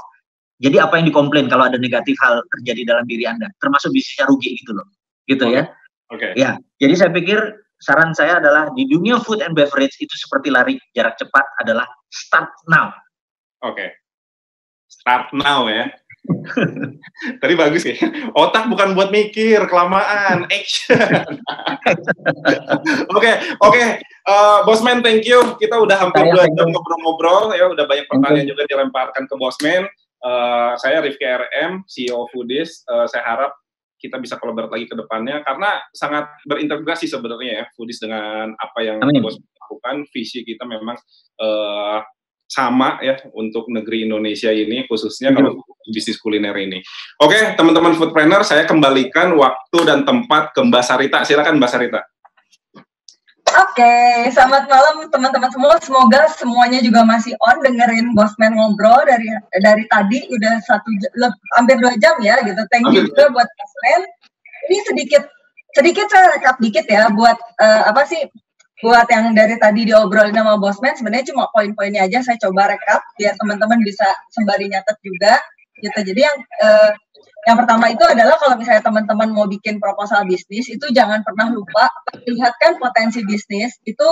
Jadi apa yang dikomplain kalau ada negatif hal terjadi dalam diri Anda, termasuk bisnisnya rugi gitu loh, gitu ya. Oke. Ya, jadi saya pikir saran saya adalah di dunia food and beverage itu seperti lari jarak cepat adalah start now. Oke. Start now ya. Tadi bagus ya. Otak bukan buat mikir, kelamaan, action. Oke. Bosman, thank you. Kita udah hampir 2 jam ngobrol-ngobrol ya. Udah banyak pertanyaan juga dilemparkan ke Bosman. Saya Rifki RM, CEO Foodies. Saya harap kita bisa kolaborasi lagi ke depannya karena sangat berintegrasi sebenarnya ya Foodies dengan apa yang Bosman lakukan. Visi kita memang sama ya untuk negeri Indonesia ini, khususnya kalau bisnis kuliner ini. Oke, teman-teman foodpreneur, saya kembalikan waktu dan tempat ke Mbak Sarita. Silakan Mbak Sarita. Oke, selamat malam teman-teman semua. Semoga semuanya juga masih on dengerin Bosman ngobrol dari tadi udah hampir 2 jam ya gitu. Thank you juga buat Bosman. Ini sedikit saya rekap dikit ya buat buat yang dari tadi diobrolin sama Bosman. Sebenarnya cuma poin-poinnya aja saya coba rekap biar teman-teman bisa sembari nyatet juga gitu. Jadi yang pertama itu adalah kalau misalnya teman-teman mau bikin proposal bisnis itu jangan pernah lupa perlihatkan potensi bisnis itu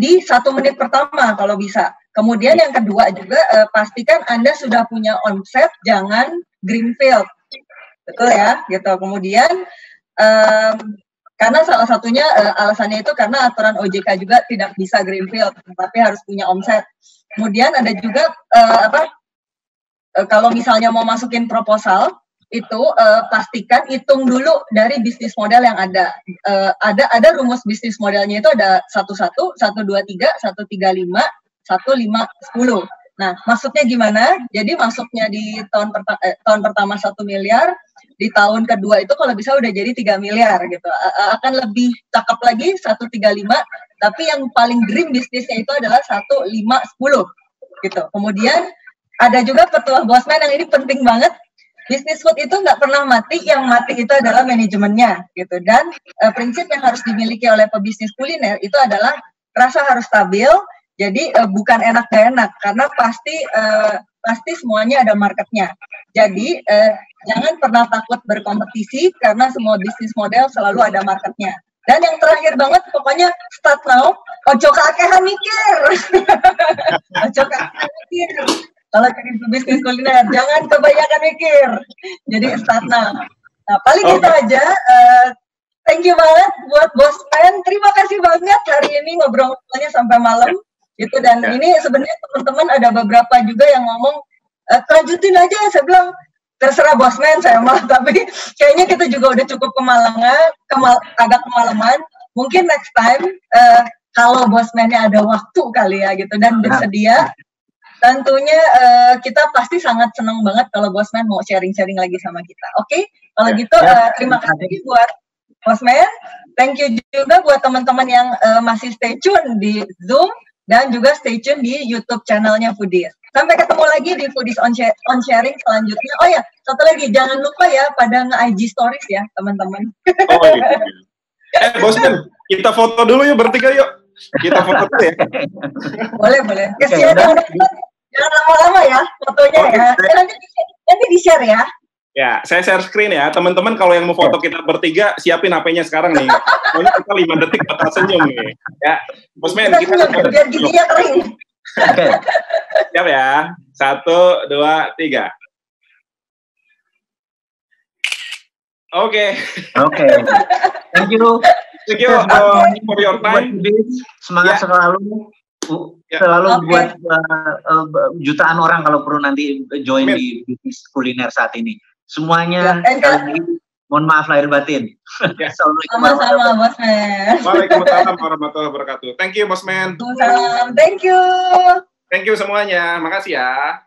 di 1 menit pertama kalau bisa. Kemudian yang kedua juga pastikan Anda sudah punya omset, jangan greenfield, betul ya gitu. Kemudian karena salah satunya alasannya itu karena aturan OJK juga tidak bisa greenfield, tapi harus punya omset. Kemudian ada juga kalau misalnya mau masukin proposal itu pastikan hitung dulu dari bisnis model yang ada. Ada rumus bisnis modelnya itu ada 11, 123, 135, 15, 10. Nah, maksudnya gimana? Jadi masuknya di tahun pertama 1 miliar, di tahun kedua itu kalau bisa udah jadi 3 miliar gitu. Akan lebih cakep lagi 135, tapi yang paling dream bisnisnya itu adalah 1, 5, 10 gitu. Kemudian ada juga petuah Bosman yang ini penting banget. Bisnis food itu nggak pernah mati, yang mati itu adalah manajemennya gitu. Dan prinsip yang harus dimiliki oleh pebisnis kuliner itu adalah rasa harus stabil. Jadi bukan enak gak enak, karena pasti semuanya ada marketnya. Jadi jangan pernah takut berkompetisi karena semua bisnis model selalu ada marketnya. Dan yang terakhir banget, pokoknya start now. Ojo keakehan mikir. Ojo keakehan mikir. Kalau jadi bisnis kuliner, jangan kebanyakan mikir. Jadi start now. Nah, paling gitu aja. Thank you banget buat Bosman. Terima kasih banget hari ini ngobrol-ngobrolnya sampai malam. Gitu. Dan ini sebenarnya teman-teman ada beberapa juga yang ngomong, lanjutin aja. Saya bilang, terserah Bosman saya mah. Tapi kayaknya kita juga udah cukup agak kemalaman. Mungkin next time, kalau Bosmannya ada waktu kali ya gitu. Dan bersedia. Tentunya kita pasti sangat senang banget kalau Bosman mau sharing-sharing lagi sama kita. Oke? Kalau gitu terima kasih buat Bosman. Thank you juga buat teman-teman yang masih stay tune di Zoom dan juga stay tune di YouTube channelnya Foodies. Sampai ketemu lagi di Foodies on Sharing selanjutnya. Oh ya, satu lagi jangan lupa ya pada nge-IG stories ya teman-teman. Oh iya. Bosman, kita foto dulu yuk bertiga yuk. Kita foto dulu ya. Boleh. Kesian jangan lama-lama ya fotonya ya. Nanti di-share ya. Ya, saya share screen ya. Teman-teman kalau yang mau foto kita bertiga, siapin HP-nya sekarang nih. Soalnya kita 5 detik bakal senyum nih. Ya, Bosman, kita senyum, biar giginya kering. Oke. Siap ya. 1, 2, 3. Oke. Thank you. Thank you for your time. Semangat selalu buat jutaan orang kalau perlu nanti join di bisnis kuliner saat ini. Semuanya mohon maaf lahir batin. Sama-sama Bosman. Waalaikumsalam warahmatullahi wabarakatuh. Thank you Bosman. Waalaikumsalam. Thank you. Thank you semuanya. Makasih ya.